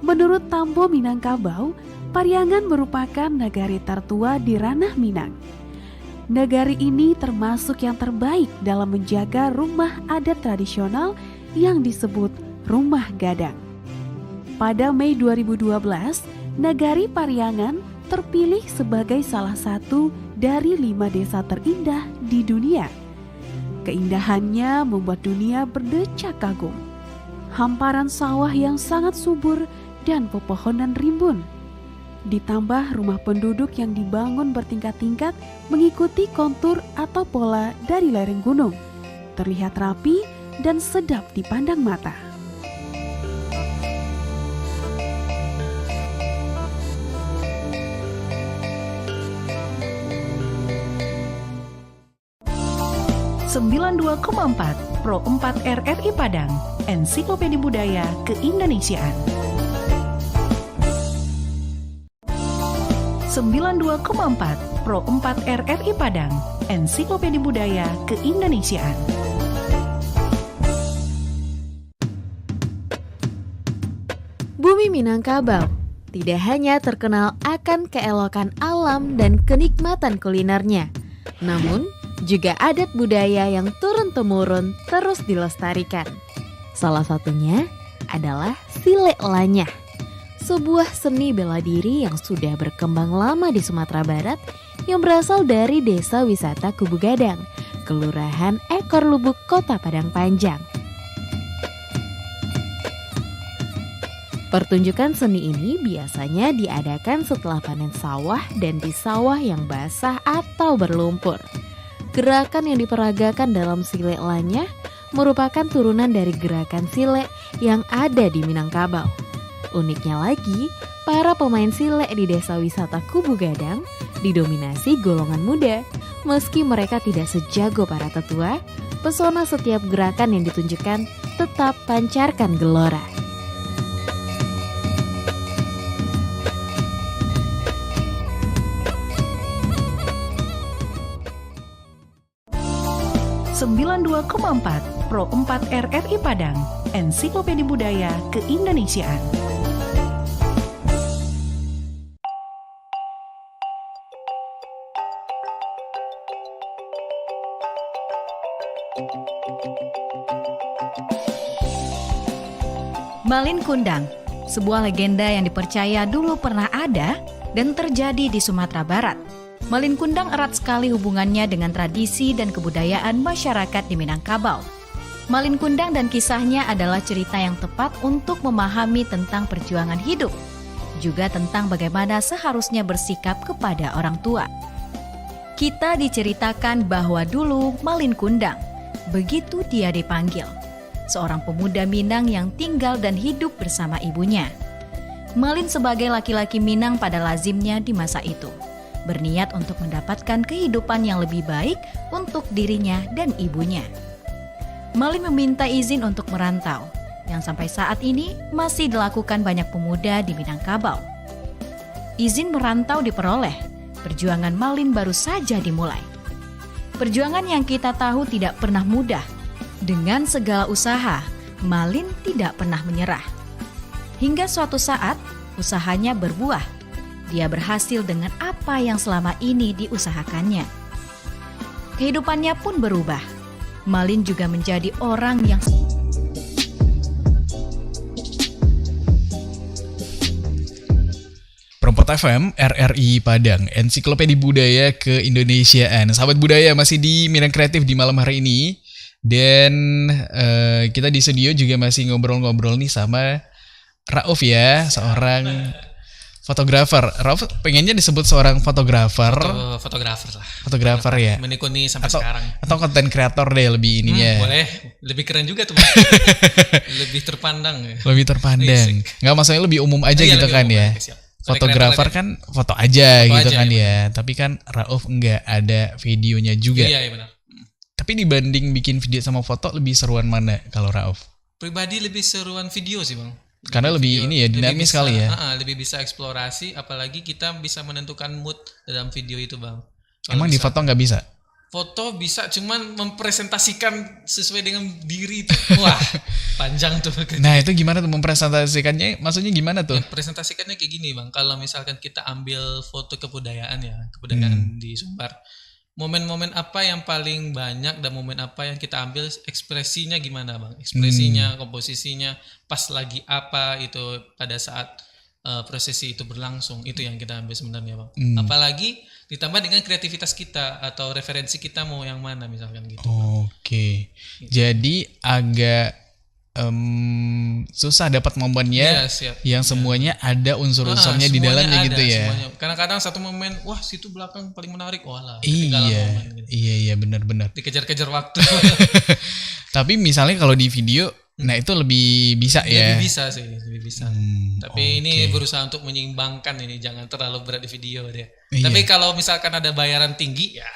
Speaker 3: Menurut Tambo Minangkabau, Pariangan merupakan nagari tertua di ranah Minang. Nagari ini termasuk yang terbaik dalam menjaga rumah adat tradisional yang disebut Rumah Gadang. Pada Mei 2012, Nagari Pariangan terpilih sebagai salah satu dari 5 desa terindah di dunia. Keindahannya membuat dunia berdecak kagum. Hamparan sawah yang sangat subur dan pepohonan rimbun. Ditambah rumah penduduk yang dibangun bertingkat-tingkat mengikuti kontur atau pola dari lereng gunung. Terlihat rapi dan sedap dipandang mata. ...92,4 Pro 4 RRI Padang, Ensiklopedia Budaya Keindonesiaan. 92,4 Pro 4 RRI Padang, Ensiklopedia Budaya Keindonesiaan.
Speaker 4: Bumi Minangkabau tidak hanya terkenal akan keelokan alam dan kenikmatan kulinernya, namun juga adat budaya yang turun-temurun terus dilestarikan. Salah satunya adalah Sile Lanyah, sebuah seni bela diri yang sudah berkembang lama di Sumatera Barat yang berasal dari Desa Wisata Kubu Gadang, Kelurahan Ekor Lubuk, Kota Padang Panjang. Pertunjukan seni ini biasanya diadakan setelah panen sawah dan di sawah yang basah atau berlumpur. Gerakan yang diperagakan dalam Sile Lanyah merupakan turunan dari gerakan sile yang ada di Minangkabau. Uniknya lagi, para pemain sile di Desa Wisata Kubu Gadang didominasi golongan muda. Meski mereka tidak sejago para tetua, pesona setiap gerakan yang ditunjukkan tetap pancarkan gelora.
Speaker 3: ...92,4 Pro 4 RRI Padang, Ensiklopedia Budaya Keindonesiaan.
Speaker 5: Malin Kundang, sebuah legenda yang dipercaya dulu pernah ada dan terjadi di Sumatera Barat. Malin Kundang erat sekali hubungannya dengan tradisi dan kebudayaan masyarakat di Minangkabau. Malin Kundang dan kisahnya adalah cerita yang tepat untuk memahami tentang perjuangan hidup, juga tentang bagaimana seharusnya bersikap kepada orang tua. Kita diceritakan bahwa dulu Malin Kundang, begitu dia dipanggil, seorang pemuda Minang yang tinggal dan hidup bersama ibunya. Malin sebagai laki-laki Minang pada lazimnya di masa itu, berniat untuk mendapatkan kehidupan yang lebih baik untuk dirinya dan ibunya. Malin meminta izin untuk merantau, yang sampai saat ini masih dilakukan banyak pemuda di Minangkabau. Izin merantau diperoleh, perjuangan Malin baru saja dimulai. Perjuangan yang kita tahu tidak pernah mudah. Dengan segala usaha, Malin tidak pernah menyerah. Hingga suatu saat, usahanya berbuah. Dia berhasil dengan apa yang selama ini diusahakannya. Kehidupannya pun berubah. Malin juga menjadi orang yang
Speaker 1: Port FM, RRI Padang, Ensiklopedia Budaya Keindonesiaan. Sahabat budaya masih di Minang Kreatif di malam hari ini. Dan kita di studio juga masih ngobrol-ngobrol nih sama Rauf ya, seorang fotografer. Rauf pengennya disebut seorang fotografer.
Speaker 2: Fotografer lah.
Speaker 1: Fotografer ya.
Speaker 2: Menekuni sampai sekarang.
Speaker 1: Atau konten kreator deh lebih ininya.
Speaker 2: Boleh, lebih keren juga tuh. Lebih terpandang. Ya.
Speaker 1: Lebih terpandang. Nggak, maksudnya lebih umum aja gitu kan ya. Fotografer kan foto aja gitu kan ya. Tapi kan Rauf nggak ada videonya juga.
Speaker 2: Iya benar.
Speaker 1: Tapi dibanding bikin video sama foto, lebih seruan mana kalau Rauf?
Speaker 2: Pribadi lebih seruan video sih bang.
Speaker 1: Karena lebih ini ya, dinamis sekali ya.
Speaker 2: Lebih bisa eksplorasi, apalagi kita bisa menentukan mood dalam video itu bang.
Speaker 1: Emang di foto nggak bisa?
Speaker 2: Foto bisa, cuman mempresentasikan sesuai dengan diri itu. Wah, panjang tuh.
Speaker 1: Nah itu gimana tuh mempresentasikannya? Maksudnya gimana tuh?
Speaker 2: Presentasikannya kayak gini bang. Kalau misalkan kita ambil foto kebudayaan ya, kebudayaan di Sumbar. Momen-momen apa yang paling banyak dan momen apa yang kita ambil ekspresinya gimana bang? Ekspresinya, komposisinya, pas lagi apa itu pada saat prosesi itu berlangsung, itu yang kita ambil sebenarnya bang. Apalagi ditambah dengan kreativitas kita atau referensi kita mau yang mana misalkan gitu.
Speaker 1: Oke. Gitu. Jadi agak susah dapat momennya yang semuanya ada unsur-unsurnya di dalamnya gitu ya. Semuanya.
Speaker 2: Kadang-kadang satu momen, wah situ belakang paling menarik, walah.
Speaker 1: Iya, momen, gitu. iya benar-benar.
Speaker 2: Dikejar-kejar waktu.
Speaker 1: Tapi misalnya kalau di video, nah itu lebih bisa ya.
Speaker 2: Lebih bisa sih, lebih bisa. Tapi ini berusaha untuk menyeimbangkan ini, jangan terlalu berat di video deh. Iya. Tapi kalau misalkan ada bayaran tinggi, ya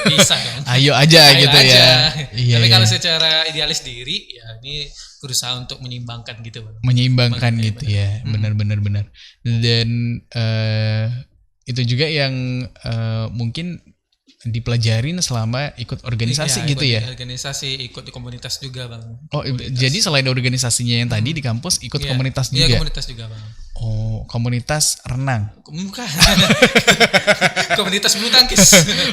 Speaker 2: bisa kan.
Speaker 1: Ayo aja gitu aja. Ya.
Speaker 2: Iya, tapi kalau secara idealis diri, ya ini berusaha untuk menyeimbangkan gitu.
Speaker 1: Menyeimbangkan gitu ya, benar. Dan itu juga yang mungkin dipelajarin selama ikut organisasi gitu ya.
Speaker 2: Organisasi, ikut di komunitas juga bang.
Speaker 1: Oh, jadi selain organisasinya yang tadi di kampus, ikut komunitas juga.
Speaker 2: Iya, komunitas juga bang.
Speaker 1: Oh, komunitas renang.
Speaker 2: Bukan. Komunitas bulu tangkis.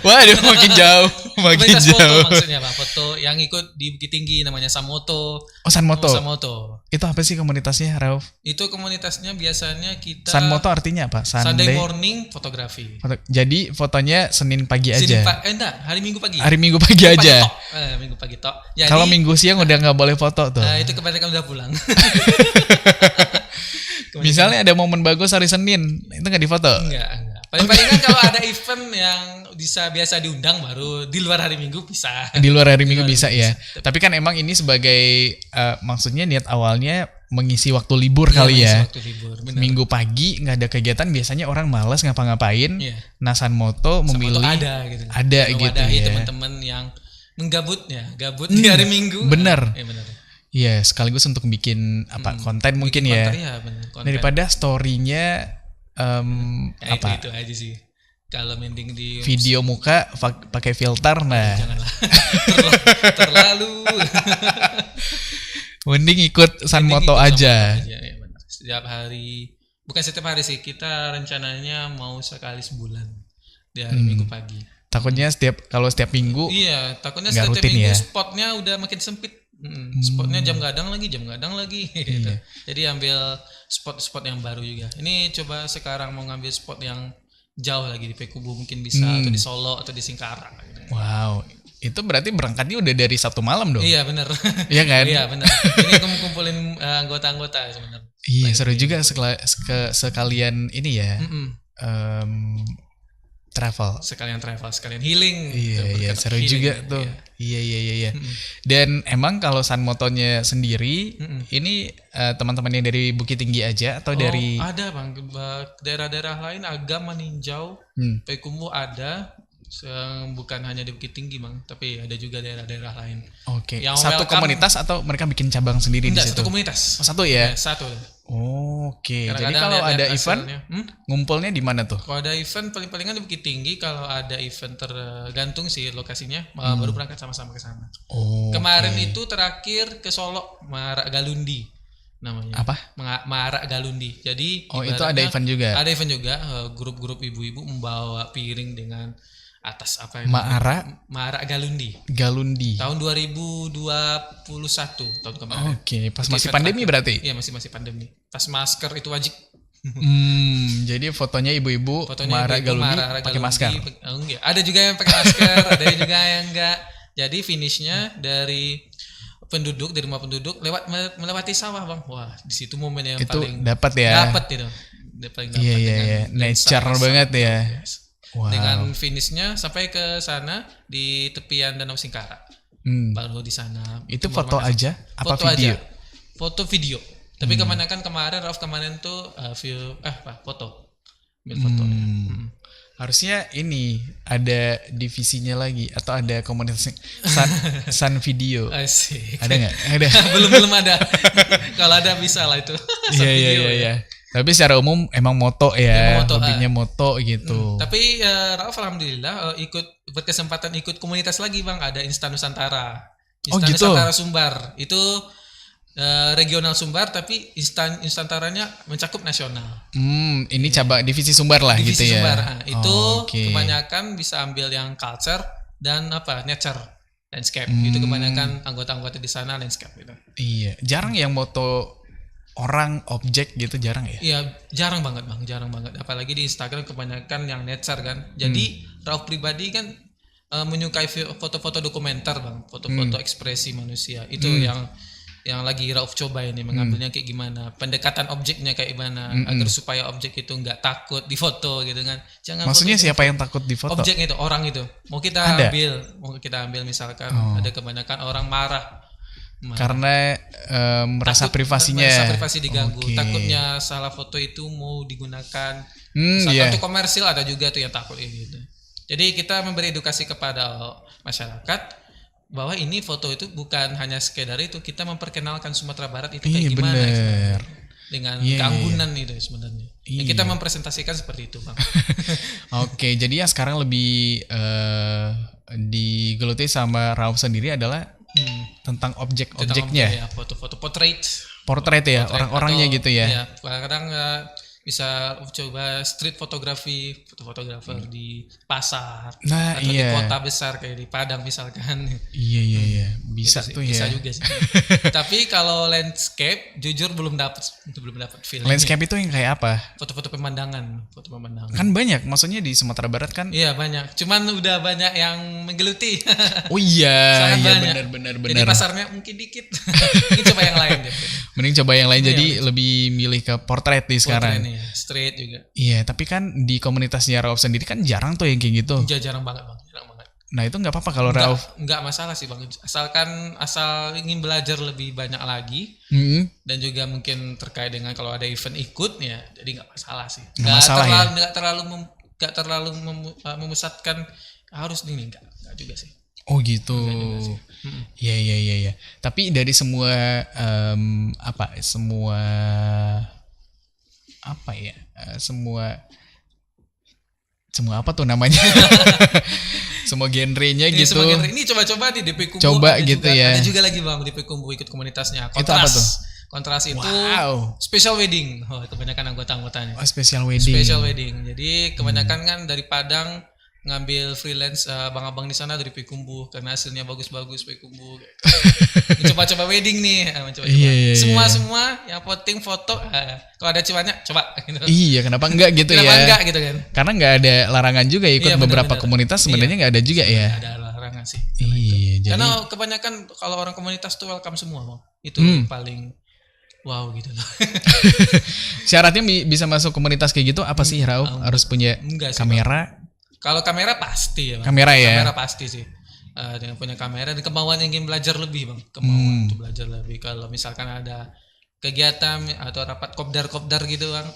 Speaker 1: Waduh, makin jauh.
Speaker 2: Komunitas foto maksudnya bang. Foto yang ikut di Bukit Tinggi namanya Sanmoto.
Speaker 1: Oh, Sanmoto.
Speaker 2: Sanmoto.
Speaker 1: Itu apa sih komunitasnya, Rauf?
Speaker 2: Itu komunitasnya biasanya kita.
Speaker 1: Sanmoto artinya apa?
Speaker 2: Sunday morning fotografi.
Speaker 1: Jadi fotonya Senin pagi aja.
Speaker 2: Enggak, hari Minggu pagi.
Speaker 1: Hari Minggu pagi aja.
Speaker 2: Minggu pagi tok.
Speaker 1: Kalau Minggu siang udah nggak boleh foto tuh.
Speaker 2: Itu kebanyakan udah pulang.
Speaker 1: Misalnya ada momen bagus hari Senin, itu nggak difoto?
Speaker 2: Enggak. Paling-palingan kalau ada event yang biasa diundang baru di luar hari Minggu bisa. Di
Speaker 1: luar hari Minggu bisa ya. Tapi kan emang ini sebagai maksudnya niat awalnya mengisi waktu libur kali ya.
Speaker 2: Waktu libur,
Speaker 1: Minggu pagi nggak ada kegiatan, biasanya orang malas ngapa-ngapain.
Speaker 2: Iya.
Speaker 1: Nah Sanmoto memilih
Speaker 2: ada gitu.
Speaker 1: Ada gitu ya.
Speaker 2: Teman-teman yang gabut di hari Minggu.
Speaker 1: Bener.
Speaker 2: Iya benar.
Speaker 1: Iya, sekaligus untuk bikin konten mungkin ya.
Speaker 2: Konten.
Speaker 1: Daripada story-nya apa?
Speaker 2: Itu aja sih. Kalau mending di
Speaker 1: video muka pakai filter, nah.
Speaker 2: Janganlah. Terlalu.
Speaker 1: Mending ikut Sanmoto aja.
Speaker 2: Ya, benar. Bukan setiap hari sih. Kita rencananya mau sekali sebulan di hari Minggu pagi.
Speaker 1: Takutnya kalau setiap minggu.
Speaker 2: Iya, takutnya setiap minggu ya? Spotnya udah makin sempit. Spotnya jam gadang lagi gitu. Jadi ambil spot-spot yang baru juga. Ini coba sekarang mau ngambil spot yang jauh lagi di Pekubu mungkin bisa, atau di Solo atau di Singkarak gitu.
Speaker 1: Wow, itu berarti berangkatnya udah dari Sabtu malam dong?
Speaker 2: Iya benar.
Speaker 1: Iya kan?
Speaker 2: Iya benar. Ini kumpulin anggota-anggota sebenarnya.
Speaker 1: Iya seru juga sekalian ini ya. Travel,
Speaker 2: sekalian healing.
Speaker 1: Iya, seru healing, juga tuh. Iya. Dan emang kalau Sanmotonya sendiri, ini teman-teman yang dari Bukit Tinggi aja atau dari?
Speaker 2: Ada bang, daerah-daerah lain Agam, Maninjau, Payakumbuh ada. Bukan hanya di Bukit Tinggi bang, tapi ada juga daerah-daerah lain.
Speaker 1: Oke. Satu komunitas atau mereka bikin cabang sendiri di situ?
Speaker 2: Satu komunitas.
Speaker 1: Oh, satu ya?
Speaker 2: Satu.
Speaker 1: Oke. Jadi kalau ada event, ngumpulnya di mana tuh?
Speaker 2: Kalau ada event paling-palingan di Bukit Tinggi. Kalau ada event tergantung sih lokasinya, baru berangkat sama-sama ke sana. Kemarin itu terakhir ke Solo, Marak Galundi namanya.
Speaker 1: Apa?
Speaker 2: Marak Galundi. Jadi
Speaker 1: itu ada event juga.
Speaker 2: Ada event juga. Grup-grup ibu-ibu membawa piring dengan atas apa yang Marak Galundi. Tahun 2021 tahun kemarin.
Speaker 1: Oke, pas masih pandemi berarti?
Speaker 2: Iya, masih pandemi. Pas masker itu wajib.
Speaker 1: Jadi fotonya ibu-ibu
Speaker 2: Fotonya
Speaker 1: Mara
Speaker 2: ibu-ibu
Speaker 1: Galuni
Speaker 2: Mara
Speaker 1: pakai masker.
Speaker 2: Enggak. Ada juga yang pakai masker, ada juga yang enggak. Jadi finishnya dari penduduk, dari rumah penduduk melewati sawah, Bang. Wah, di situ momen yang
Speaker 1: Itu
Speaker 2: paling
Speaker 1: dapat ya.
Speaker 2: dapat itu. Paling dapat
Speaker 1: Iya. Nature banget ya.
Speaker 2: Yes.
Speaker 1: Wow.
Speaker 2: Dengan finishnya sampai ke sana di tepian Danau Singkara. Baru di sana.
Speaker 1: Itu foto aja apa
Speaker 2: Foto
Speaker 1: video?
Speaker 2: aja. Foto video. Tapi kebanyakan kemarin Rauf tuh foto. Ambil foto.
Speaker 1: Harusnya ini ada divisinya lagi atau ada komunitas Sun Video.
Speaker 2: Asik.
Speaker 1: Ada nggak? Ada.
Speaker 2: belum ada. Kalau ada bisa lah itu.
Speaker 1: Iya. Tapi secara umum emang moto ya, hobinya moto gitu.
Speaker 2: Tapi Rauf alhamdulillah ikut berkesempatan ikut komunitas lagi, Bang. Ada Instan Nusantara. Instan Nusantara Sumbar. Itu regional Sumbar tapi Instantaranya mencakup nasional.
Speaker 1: Ini cabang divisi Sumbar lah
Speaker 2: divisi
Speaker 1: gitu
Speaker 2: Sumbar,
Speaker 1: ya.
Speaker 2: Itu kebanyakan bisa ambil yang culture dan nature, landscape. Itu kebanyakan anggota-anggota di sana landscape gitu.
Speaker 1: Iya, jarang yang moto orang objek gitu, jarang ya?
Speaker 2: Iya, jarang banget, Bang, jarang banget. Apalagi di Instagram kebanyakan yang nature kan. Jadi Rauf pribadi kan menyukai foto-foto dokumenter, Bang, foto-foto ekspresi manusia. Itu yang lagi Rauf coba ini, mengambilnya kayak gimana, pendekatan objeknya kayak gimana, agar supaya objek itu nggak takut di foto gitu kan.
Speaker 1: Maksudnya siapa yang takut di foto?
Speaker 2: Objek itu, orang itu. Mau kita ambil misalkan ada kebanyakan orang marah.
Speaker 1: Karena merasa privasinya.
Speaker 2: Merasa privasi diganggu. Takutnya salah foto itu mau digunakan. Misalkan itu komersil, ada juga tuh yang takut gitu. Jadi kita memberi edukasi kepada masyarakat bahwa ini foto itu bukan hanya sekedar itu, kita memperkenalkan Sumatera Barat itu kayak gimana dengan keanggunan itu sebenarnya. Kita mempresentasikan seperti itu, Bang.
Speaker 1: Oke, jadi yang sekarang lebih digeluti sama Rauf sendiri adalah tentang objek-objeknya.
Speaker 2: Foto-foto portrait
Speaker 1: ya, orang-orangnya gitu ya.
Speaker 2: Iya, kadang-kadang bisa coba street fotografi, fotografer di pasar atau di kota besar kayak di Padang misalkan.
Speaker 1: Iya, bisa tuh ya.
Speaker 2: Bisa juga sih. Tapi kalau landscape jujur belum dapat feel.
Speaker 1: Landscape itu yang kayak apa?
Speaker 2: Foto pemandangan.
Speaker 1: Kan banyak, maksudnya di Sumatera Barat kan?
Speaker 2: Iya, banyak. Cuman udah banyak yang menggeluti.
Speaker 1: Oh iya,
Speaker 2: banyak.
Speaker 1: Benar.
Speaker 2: Jadi pasarnya mungkin dikit. Mungkin coba yang lain deh.
Speaker 1: Mending coba yang lain, jadi lebih milih ke portrait nih sekarang.
Speaker 2: Street juga.
Speaker 1: Iya, tapi kan di komunitasnya Rauf sendiri kan jarang tuh yang kayak gitu.
Speaker 2: Jarang banget, Bang. Jarang banget.
Speaker 1: Nah, itu nggak apa-apa kalau Rauf.
Speaker 2: Nggak masalah sih, Bang. Asal ingin belajar lebih banyak lagi. Dan juga mungkin terkait dengan kalau ada event ikut ya, jadi nggak masalah sih. Nggak terlalu memusatkan harus ini, nggak juga sih.
Speaker 1: Oh gitu. Iya. Tapi dari semua semua apa tuh namanya? Semua genrenya gitu.
Speaker 2: Semua genre ini coba-coba di DP Kumbu.
Speaker 1: Coba gitu juga, ya.
Speaker 2: Ada juga lagi, Bang, DP Kumbu ikut komunitasnya.
Speaker 1: Kontras. Itu apa tuh?
Speaker 2: Kontras itu special wedding. Kebanyakan anggota-anggotanya.
Speaker 1: Special wedding. Jadi kebanyakan kan dari Padang ngambil freelance abang-abang di sana dari Pikumbu karena hasilnya bagus-bagus Pikumbu. Coba-coba wedding nih, Semua yang voting foto, kalau ada cuannya coba. Gitu. Iya, kenapa enggak gitu ya?
Speaker 2: Kenapa enggak gitu kan?
Speaker 1: Karena enggak ada larangan juga ikut beberapa komunitas sebenarnya enggak ada juga ya.
Speaker 2: Ada larangan sih.
Speaker 1: Iya,
Speaker 2: karena kebanyakan kalau orang komunitas tuh welcome semua, Bang. Itu paling wow gitu loh.
Speaker 1: Syaratnya bisa masuk komunitas kayak gitu apa sih, Rauf? Harus punya kamera?
Speaker 2: Kalau kamera pasti ya, Bang. Kamera pasti sih. Dengan punya kamera dan kemauan ingin belajar lebih, Bang. Kemauan untuk belajar lebih. Kalau misalkan ada kegiatan atau rapat kopdar gitu, Bang,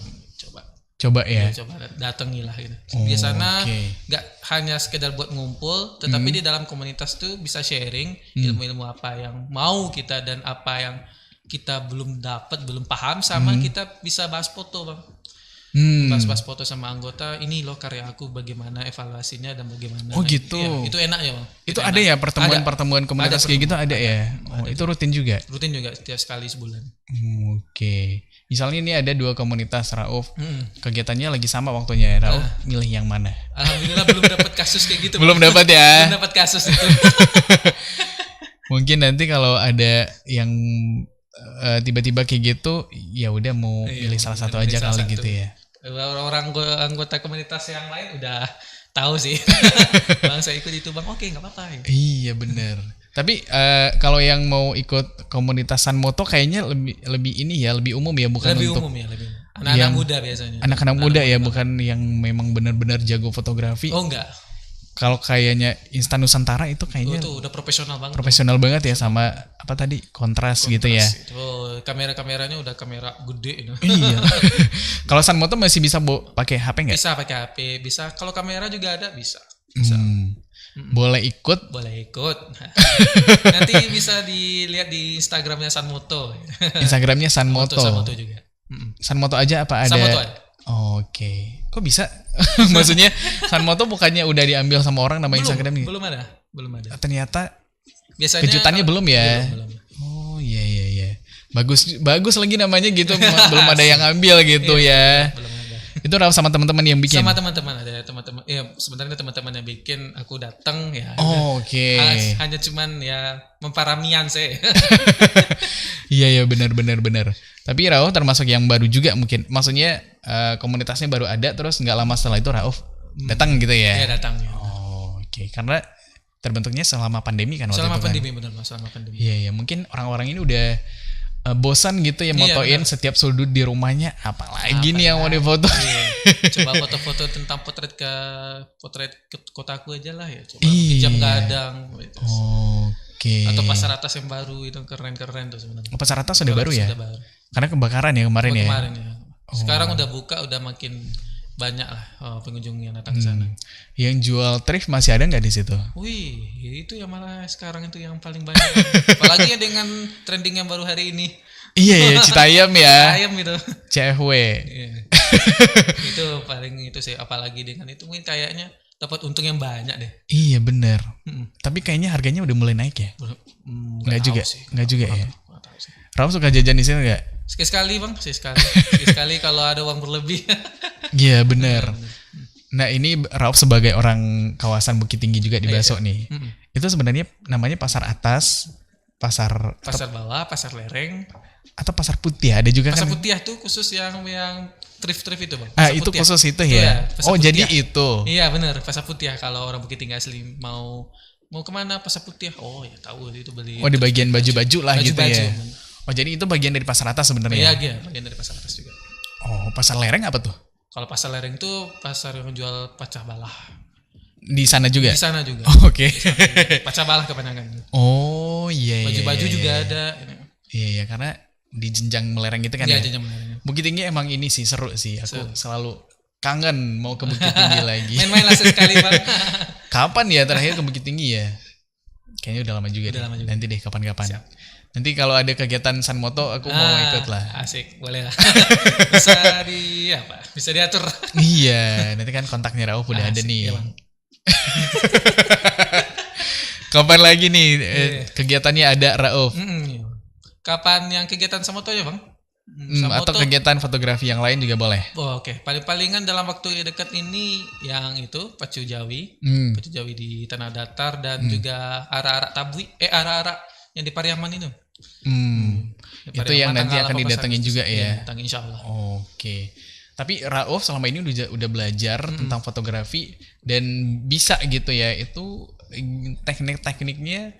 Speaker 1: coba ya.
Speaker 2: Coba datangilah gitu. Biasanya nggak hanya sekedar buat ngumpul, tetapi di dalam komunitas tuh bisa sharing ilmu-ilmu apa yang mau kita dan apa yang kita belum paham sama kita bisa bahas foto, Bang. Bahas foto sama anggota, ini loh karya aku, bagaimana evaluasinya dan bagaimana.
Speaker 1: Oh gitu.
Speaker 2: Ya, itu enak ya, Bang.
Speaker 1: Itu ada ya pertemuan komunitas kayak gitu ada ya. Itu rutin juga.
Speaker 2: Rutin juga, setiap sekali sebulan.
Speaker 1: Oke. Misalnya ini ada 2 komunitas Rauf. Kegiatannya lagi sama waktunya. Rauf milih yang mana?
Speaker 2: Alhamdulillah belum dapat kasus kayak gitu.
Speaker 1: Belum dapat ya.
Speaker 2: Belum dapat kasus itu.
Speaker 1: Mungkin nanti kalau ada yang tiba-tiba kayak gitu, ya udah mau pilih salah satu aja kali gitu ya.
Speaker 2: Orang anggota komunitas yang lain udah tahu sih. Bang saya ikut itu bang, oke nggak apa-apa. Ya.
Speaker 1: Iya bener. Tapi kalau yang mau ikut komunitas Sanmoto kayaknya lebih ini ya, lebih umum ya, bukan
Speaker 2: lebih
Speaker 1: untuk
Speaker 2: umum ya, lebih umum. Anak-anak muda biasanya.
Speaker 1: Anak-anak muda ya, bukan yang memang benar-benar jago fotografi.
Speaker 2: Oh enggak.
Speaker 1: Kalau kayaknya Instan Nusantara itu kayaknya
Speaker 2: itu udah profesional banget.
Speaker 1: Profesional banget ya, sama apa tadi kontras gitu ya.
Speaker 2: Oh, kamera-kameranya udah kamera gede itu.
Speaker 1: Iya. Kalau Sanmoto masih bisa pakai HP nggak?
Speaker 2: Bisa pakai HP, bisa. Kalau kamera juga ada bisa.
Speaker 1: Boleh ikut?
Speaker 2: Boleh ikut. Nanti bisa dilihat di Instagramnya Sanmoto.
Speaker 1: Instagramnya Sanmoto.
Speaker 2: Sanmoto juga.
Speaker 1: Sanmoto aja apa ada?
Speaker 2: Sanmoto ada.
Speaker 1: Oke. Kok bisa? Maksudnya Sanmoto bukannya udah diambil sama orang nama Instagramnya?
Speaker 2: Belum ada.
Speaker 1: Ternyata
Speaker 2: biasanya
Speaker 1: kejutannya belum ya?
Speaker 2: Belum.
Speaker 1: Oh iya. Bagus lagi namanya gitu. Belum ada yang ambil gitu ya.
Speaker 2: Belum ada.
Speaker 1: Itu Rauf sama teman-teman yang bikin?
Speaker 2: Sama teman-teman, ada teman-teman. Ya sebenarnya teman-teman yang bikin, aku datang ya.
Speaker 1: Oh, oke.
Speaker 2: Hanya cuman ya memparamian saya.
Speaker 1: Iya benar. Tapi Rauf termasuk yang baru juga mungkin. Maksudnya komunitasnya baru ada, terus nggak lama setelah itu Rauf datang gitu ya?
Speaker 2: Iya datang. Ya.
Speaker 1: Oh, oke. Karena terbentuknya selama pandemi kan waktu
Speaker 2: selama
Speaker 1: itu
Speaker 2: pandemi,
Speaker 1: kan?
Speaker 2: Benar selama pandemi.
Speaker 1: Iya mungkin orang-orang ini udah bosan gitu ya motoin setiap sudut di rumahnya, apalagi nih yang mau difoto.
Speaker 2: Iya. Coba foto-foto tentang potret kotaku aja lah ya. Coba jam gadang gitu.
Speaker 1: Oke.
Speaker 2: Atau pasar atas yang baru itu keren-keren tuh sebenarnya.
Speaker 1: Pasar atas sudah baru ya?
Speaker 2: Sudah baru.
Speaker 1: Karena kebakaran ya kemarin ya?
Speaker 2: Kemarin ya. Sekarang udah buka, udah makin banyak lah pengunjung yang datang ke sana.
Speaker 1: Yang jual thrift masih ada nggak di situ?
Speaker 2: Wih, itu yang malah sekarang itu yang paling banyak. Apalagi dengan trending yang baru hari ini.
Speaker 1: Iya ya, Citayam ya.
Speaker 2: Citayam itu.
Speaker 1: CFW.
Speaker 2: Iya. Itu paling itu sih. Apalagi dengan itu mungkin kayaknya dapat untung yang banyak deh.
Speaker 1: Iya benar. Tapi kayaknya harganya udah mulai naik ya. Nggak juga ya. Rauf suka jajan di sini nggak?
Speaker 2: Sekali bang, sekali kalau ada uang berlebih.
Speaker 1: Iya benar. Nah ini Rauf sebagai orang kawasan Bukit Tinggi juga di Baso nih. Itu sebenarnya namanya pasar atas, pasar
Speaker 2: bawah, pasar lereng,
Speaker 1: atau pasar putih ada juga
Speaker 2: pasar
Speaker 1: kan?
Speaker 2: Pasar putih tuh khusus yang thrift itu bang.
Speaker 1: Pasar itu putih. Khusus itu ya. Oh putih. Jadi itu.
Speaker 2: Iya benar, pasar putih kalau orang Bukit Tinggi asli mau kemana pasar putih? Oh ya tahu itu beli.
Speaker 1: Oh di bagian baju-baju lah gitu ya.
Speaker 2: Bener.
Speaker 1: Oh jadi itu bagian dari pasar atas sebenarnya?
Speaker 2: Iya, bagian dari pasar atas juga.
Speaker 1: Oh pasar lereng apa tuh?
Speaker 2: Kalau pasar lereng tuh pasar yang jual pecah balah.
Speaker 1: Di sana juga?
Speaker 2: Di sana juga.
Speaker 1: Oh, oke.
Speaker 2: Pecah balah kepanjangan.
Speaker 1: Oh iya.
Speaker 2: Baju-baju juga ada.
Speaker 1: Iya karena di jenjang melereng itu kan ya?
Speaker 2: Iya jenjang melereng.
Speaker 1: Bukit Tinggi emang ini sih seru sih. Aku selalu kangen mau ke Bukit Tinggi lagi.
Speaker 2: Main-main lah sekali bang.
Speaker 1: Kapan ya terakhir ke Bukit Tinggi ya? Kayaknya udah lama juga. Nanti deh kapan-kapan.
Speaker 2: Siap.
Speaker 1: Nanti kalau ada kegiatan Sanmoto aku mau ikut lah.
Speaker 2: Asik, boleh lah. Bisa diatur.
Speaker 1: Iya, nanti kan kontaknya Rauf udah ada nih.
Speaker 2: Ya,
Speaker 1: Kapan lagi nih kegiatannya ada Rauf?
Speaker 2: Kapan yang kegiatan Sanmoto ya bang?
Speaker 1: Atau kegiatan fotografi yang lain juga boleh.
Speaker 2: Oh, oke. Paling-palingan dalam waktu dekat ini yang itu Pacu Jawi, Pacu Jawi di Tanah Datar dan juga arak-arak Tabui, arak-arak yang di Pariaman itu.
Speaker 1: Itu yang nanti akan didatengin juga ya.
Speaker 2: Datang insya Allah.
Speaker 1: Oke. Tapi Rauf selama ini udah belajar tentang fotografi dan bisa gitu ya. Itu teknik-tekniknya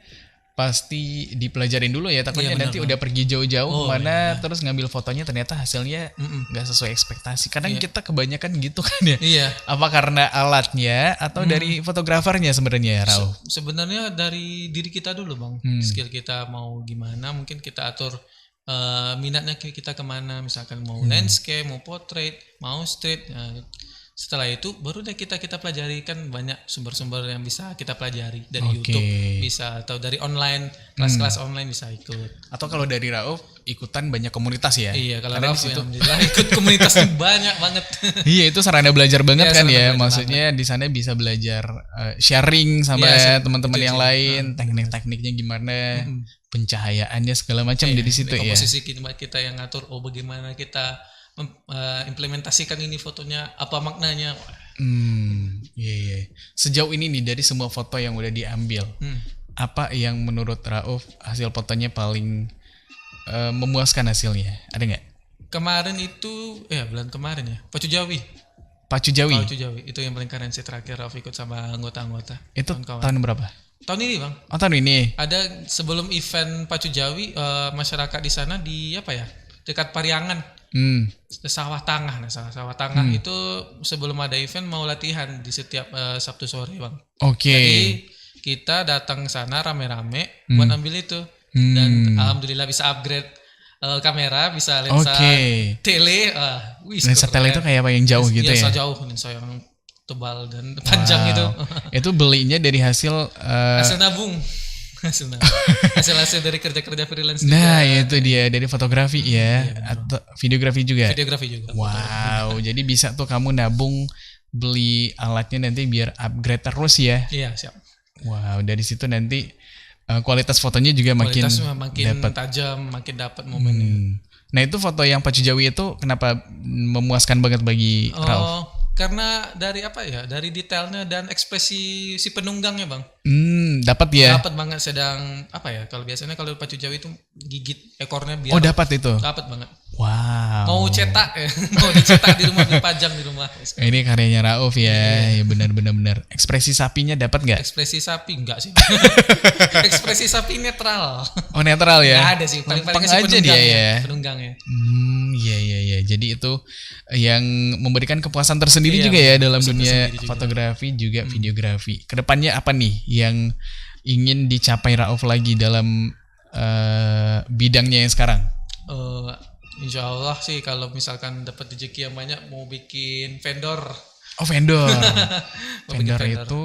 Speaker 1: pasti dipelajarin dulu ya. Takutnya nanti udah pergi jauh-jauh kemana terus ngambil fotonya ternyata hasilnya nggak sesuai ekspektasi. Kadang kita kebanyakan gitu kan ya.
Speaker 2: Iya.
Speaker 1: Apa karena alatnya atau dari fotografernya sebenarnya Rauf?
Speaker 2: Sebenarnya dari diri kita dulu bang. Skill kita mau gimana, mungkin kita atur minatnya kita kemana. Misalkan mau landscape, mau portrait, mau street. Setelah itu baru deh kita pelajari, kan banyak sumber-sumber yang bisa kita pelajari dari YouTube bisa, atau dari online kelas-kelas online bisa ikut.
Speaker 1: Atau kalau dari Rauf ikutan banyak komunitas ya?
Speaker 2: Iya, kalau Rauf alhamdulillah ikut komunitasnya banyak banget.
Speaker 1: Iya, itu sarana belajar banget kan ya. Maksudnya di sana bisa belajar sharing sama teman-teman yang lain, teknik-tekniknya gimana, pencahayaannya segala macam dari situ ya.
Speaker 2: Komposisi kita yang ngatur, bagaimana kita implementasikan ini fotonya, apa maknanya.
Speaker 1: Iya. Sejauh ini nih dari semua foto yang udah diambil, apa yang menurut Rauf hasil fotonya paling memuaskan hasilnya? Ada nggak?
Speaker 2: Kemarin itu, bulan kemarin ya, Pacu Jawi itu yang paling keren sih terakhir Rauf ikut sama anggota-anggota.
Speaker 1: Itu tahun berapa?
Speaker 2: Tahun ini bang.
Speaker 1: Oh tahun ini.
Speaker 2: Ada sebelum event Pacu Jawi, masyarakat di sana di apa ya, dekat Pariangan, sawah tangah itu sebelum ada event mau latihan di setiap Sabtu sore bang.
Speaker 1: Oke.
Speaker 2: Jadi kita datang ke sana rame-rame buat ambil itu, dan alhamdulillah bisa upgrade kamera, bisa lensa tele.
Speaker 1: Lensa tele itu kayak apa yang jauh gitu ya?
Speaker 2: Jauh, lensa yang tebal dan panjang itu.
Speaker 1: Itu belinya dari hasil
Speaker 2: nabung. hasil dari kerja freelance.
Speaker 1: Nah juga. Itu dia dari fotografi ya, atau videografi juga. Wow, jadi bisa tuh kamu nabung beli alatnya nanti biar upgrade terus ya.
Speaker 2: Iya siap.
Speaker 1: Wow, dari situ nanti kualitas fotonya juga makin
Speaker 2: tajam, makin dapat momennya.
Speaker 1: Nah itu foto yang Pacu Jawi itu kenapa memuaskan banget bagi Rauf?
Speaker 2: Karena dari apa ya, dari detailnya dan ekspresi si penunggangnya bang.
Speaker 1: Dapat ya?
Speaker 2: Dapat banget, sedang apa ya, kalau biasanya kalau Pacu Jawi itu gigit ekornya biar.
Speaker 1: Oh dapat itu?
Speaker 2: Dapat banget.
Speaker 1: Wow.
Speaker 2: Mau cetak ya, mau dicetak di rumah, dipajang di rumah.
Speaker 1: Ini karyanya Rauf ya, ya benar. Ekspresi sapinya dapat nggak?
Speaker 2: Ekspresi sapi enggak sih. Ekspresi sapi netral.
Speaker 1: Oh netral ya?
Speaker 2: Nggak ada sih, paling si
Speaker 1: aja dia ya.
Speaker 2: Penunggangnya.
Speaker 1: Iya. Jadi itu yang memberikan kepuasan tersendiri juga ya dalam dunia fotografi juga videografi. Kedepannya apa nih yang ingin dicapai Rauf lagi dalam bidangnya yang sekarang?
Speaker 2: Insya Allah sih kalau misalkan dapat rezeki yang banyak mau bikin vendor.
Speaker 1: Oh vendor. vendor itu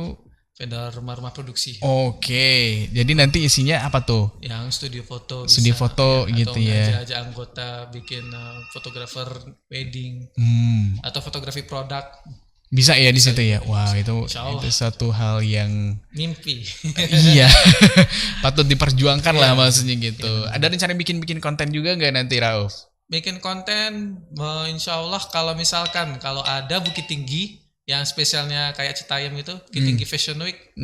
Speaker 2: vendor rumah-rumah produksi.
Speaker 1: Oke. Jadi nanti isinya apa tuh?
Speaker 2: Yang studio foto.
Speaker 1: Studio foto
Speaker 2: ya,
Speaker 1: gitu ya.
Speaker 2: Atau ajak anggota bikin fotografer wedding atau fotografi produk.
Speaker 1: Bisa ya di situ ya. Wah itu satu hal yang
Speaker 2: mimpi.
Speaker 1: Iya. Patut diperjuangkan lah maksudnya gitu. Ada rencana bikin konten juga nggak nanti Rauf?
Speaker 2: Bikin konten, insya Allah kalau misalkan kalau ada Bukit Tinggi yang spesialnya kayak Citayam itu, Bukit Tinggi Fashion Week,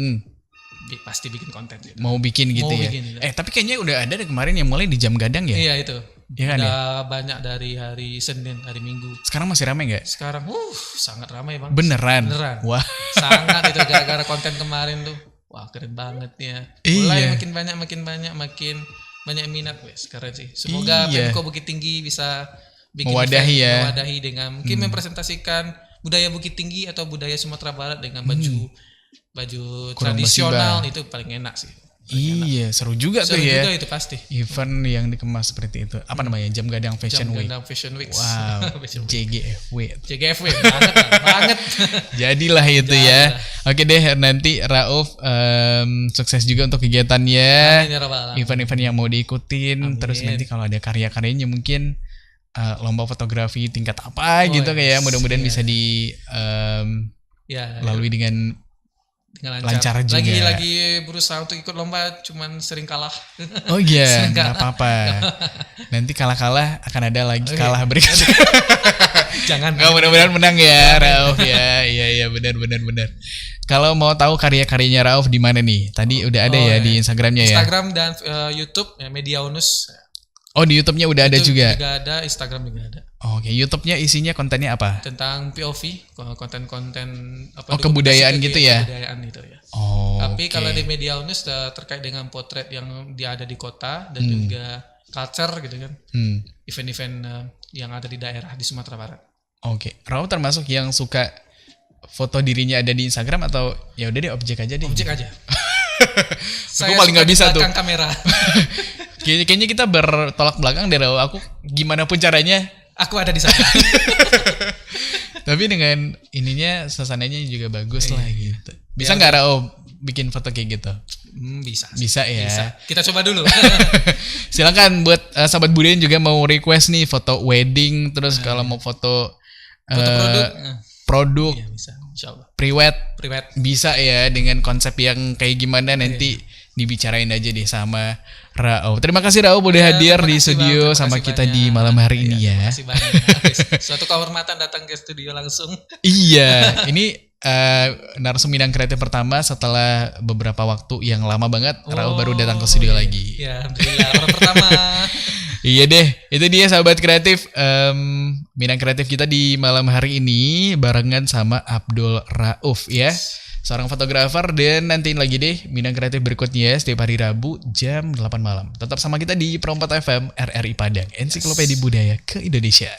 Speaker 2: pasti bikin konten gitu.
Speaker 1: Mau bikin gitu ya. Tapi kayaknya udah ada kemarin yang mulai di Jam Gadang ya?
Speaker 2: Iya itu.
Speaker 1: Ya kan,
Speaker 2: udah banyak dari hari Senin, hari Minggu.
Speaker 1: Sekarang masih ramai nggak?
Speaker 2: Sekarang sangat ramai bang.
Speaker 1: Beneran.
Speaker 2: Wah. Sangat itu gara-gara konten kemarin tuh. Wah keren banget ya. Mulai makin banyak minat wes keren sih. Semoga Pemko Bukit Tinggi bisa bikin mewadahi dengan mungkin mempresentasikan budaya Bukit Tinggi atau budaya Sumatera Barat dengan baju tradisional itu paling enak sih.
Speaker 1: Iya, seru juga tuh ya.
Speaker 2: Seru juga itu pasti.
Speaker 1: Event yang dikemas seperti itu. Apa namanya? Jam Gadang Fashion Week.
Speaker 2: Jam Gadang Fashion Week.
Speaker 1: Wow. JGFW
Speaker 2: banget.
Speaker 1: Jadilah itu ya. Oke deh, nanti Rauf sukses juga untuk kegiatannya. Event-event yang mau diikutin. Terus nanti kalau ada karya-karyanya mungkin lomba fotografi tingkat apa gitu kayak mudah-mudahan bisa lalui dengan lancar juga.
Speaker 2: Lagi berusaha untuk ikut lomba, cuman sering kalah.
Speaker 1: Oh iya, nggak apa-apa. Nanti kalah akan ada lagi kalah berikutnya.
Speaker 2: Jangan.
Speaker 1: Nggak, mudah-mudahan menang ya Rauf ya. Iya benar. Kalau mau tahu karya-karyanya Rauf di mana nih? Tadi udah ada di Instagramnya ya.
Speaker 2: Instagram dan YouTube Mediaunus.
Speaker 1: Oh di YouTube-nya udah ada juga?
Speaker 2: Juga ada, Instagram juga ada.
Speaker 1: Oke, YouTube-nya isinya kontennya apa?
Speaker 2: Tentang POV, konten-konten
Speaker 1: kebudayaan gitu ya?
Speaker 2: Kebudayaan gitu ya. Tapi kalau di Mediaunus terkait dengan potret yang dia ada di kota dan juga culture gitu kan. Event-event yang ada di daerah di Sumatera Barat.
Speaker 1: Oke, Rauf termasuk yang suka foto dirinya ada di Instagram atau ya udah deh objek aja deh?
Speaker 2: Objek aja.
Speaker 1: Aku paling nggak bisa tuh.
Speaker 2: Kamera.
Speaker 1: Kayaknya kita bertolak belakang deh Rauf. Aku gimana pun caranya
Speaker 2: aku ada di sana.
Speaker 1: Tapi dengan ininya suasananya juga bagus lah gitu. Bisa nggak Rauf bikin foto kayak gitu? Bisa ya. Bisa.
Speaker 2: Kita coba dulu.
Speaker 1: Silakan buat sahabat budaya juga mau request nih foto wedding, terus kalau mau foto produk
Speaker 2: iya, bisa, insyaallah.
Speaker 1: Priwet bisa ya, dengan konsep yang kayak gimana nanti dibicarain aja deh sama Rauf. Terima kasih Rauf udah hadir di studio sama kita di malam hari ini ya.
Speaker 2: Terima kasih banyak. Suatu kehormatan datang ke studio langsung.
Speaker 1: Iya, ini narasum bidang kreatif pertama setelah beberapa waktu yang lama banget. Rauf baru datang ke studio lagi.
Speaker 2: Ya, alhamdulillah orang pertama.
Speaker 1: Iya deh, itu dia sahabat kreatif. Minang kreatif kita di malam hari ini barengan sama Abdul Rauf ya. Seorang fotografer, dan nantiin lagi deh Minang kreatif berikutnya setiap hari Rabu jam 8 malam. Tetap sama kita di Pro 4 FM RRI Padang, Ensiklopedia Budaya ke Indonesia.